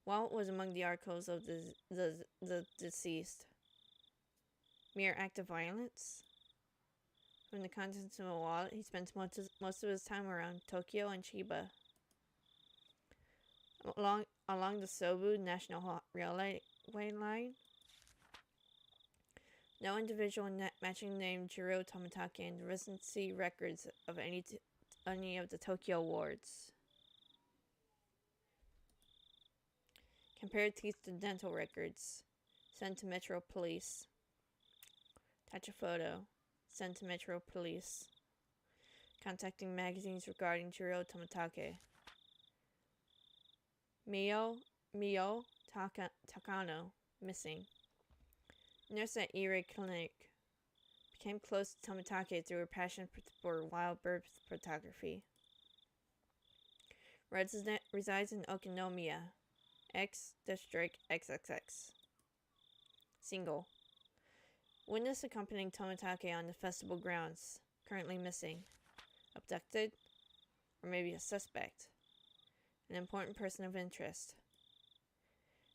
Wallet was among the articles of the deceased. Mere act of violence? From the contents of a wallet, he spends most of his time around Tokyo and Chiba. Along the Sobu National Railway line, No individual matching name Jiro Tomitake in the residency records of any of the Tokyo wards. Compare teeth to dental records. Send to Metro Police. Attach a photo. Send to Metro Police. Contacting magazines regarding Jiro Tomitake. Mio Takano, missing. Nurse at Ire Clinic. Became close to Tomitake through her passion for wild bird photography. Resides in Okinomiya. X District XXX. Single. Witness accompanying Tomitake on the festival grounds. Currently missing. Abducted? Or maybe a suspect. An important person of interest.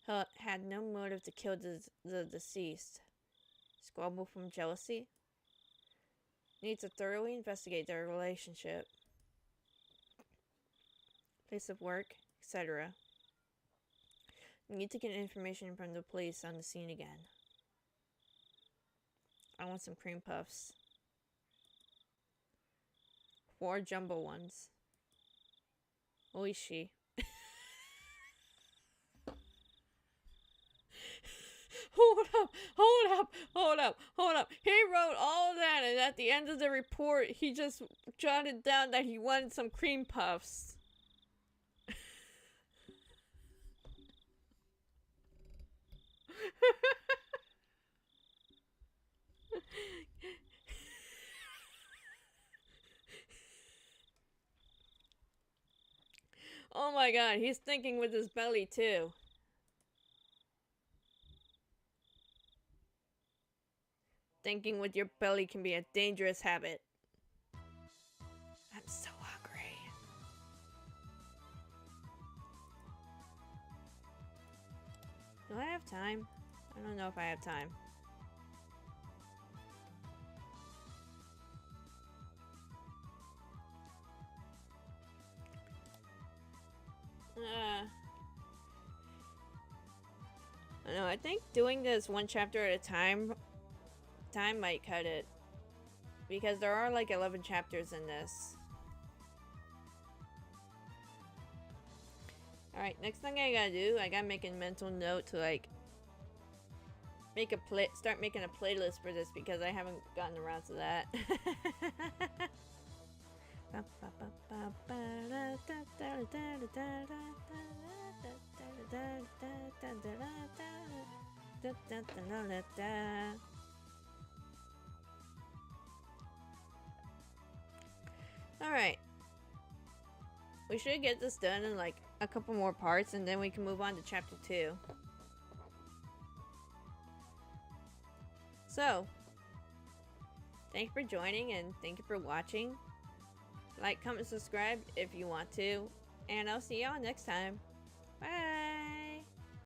Had no motive to kill the deceased. Squabble from jealousy? Need to thoroughly investigate their relationship. Place of work, etc. Need to get information from the police on the scene again. I want some cream puffs. 4 jumbo ones. Oishi. Hold up. He wrote all that, and at the end of the report, he just jotted down that he wanted some cream puffs. Oh my god, he's thinking with his belly too. Thinking with your belly can be a dangerous habit. I'm so hungry. Do I have time? I don't know if I have time. I know, I think doing this one chapter at a time might cut it. Because there are like 11 chapters in this. Alright, next thing I gotta do, I gotta make a mental note to like start making a playlist for this because I haven't gotten around to that. Alright. We should get this done in like a couple more parts and then we can move on to chapter 2. So, thank you for joining and thank you for watching. Like, comment, subscribe if you want to. And I'll see y'all next time. Bye!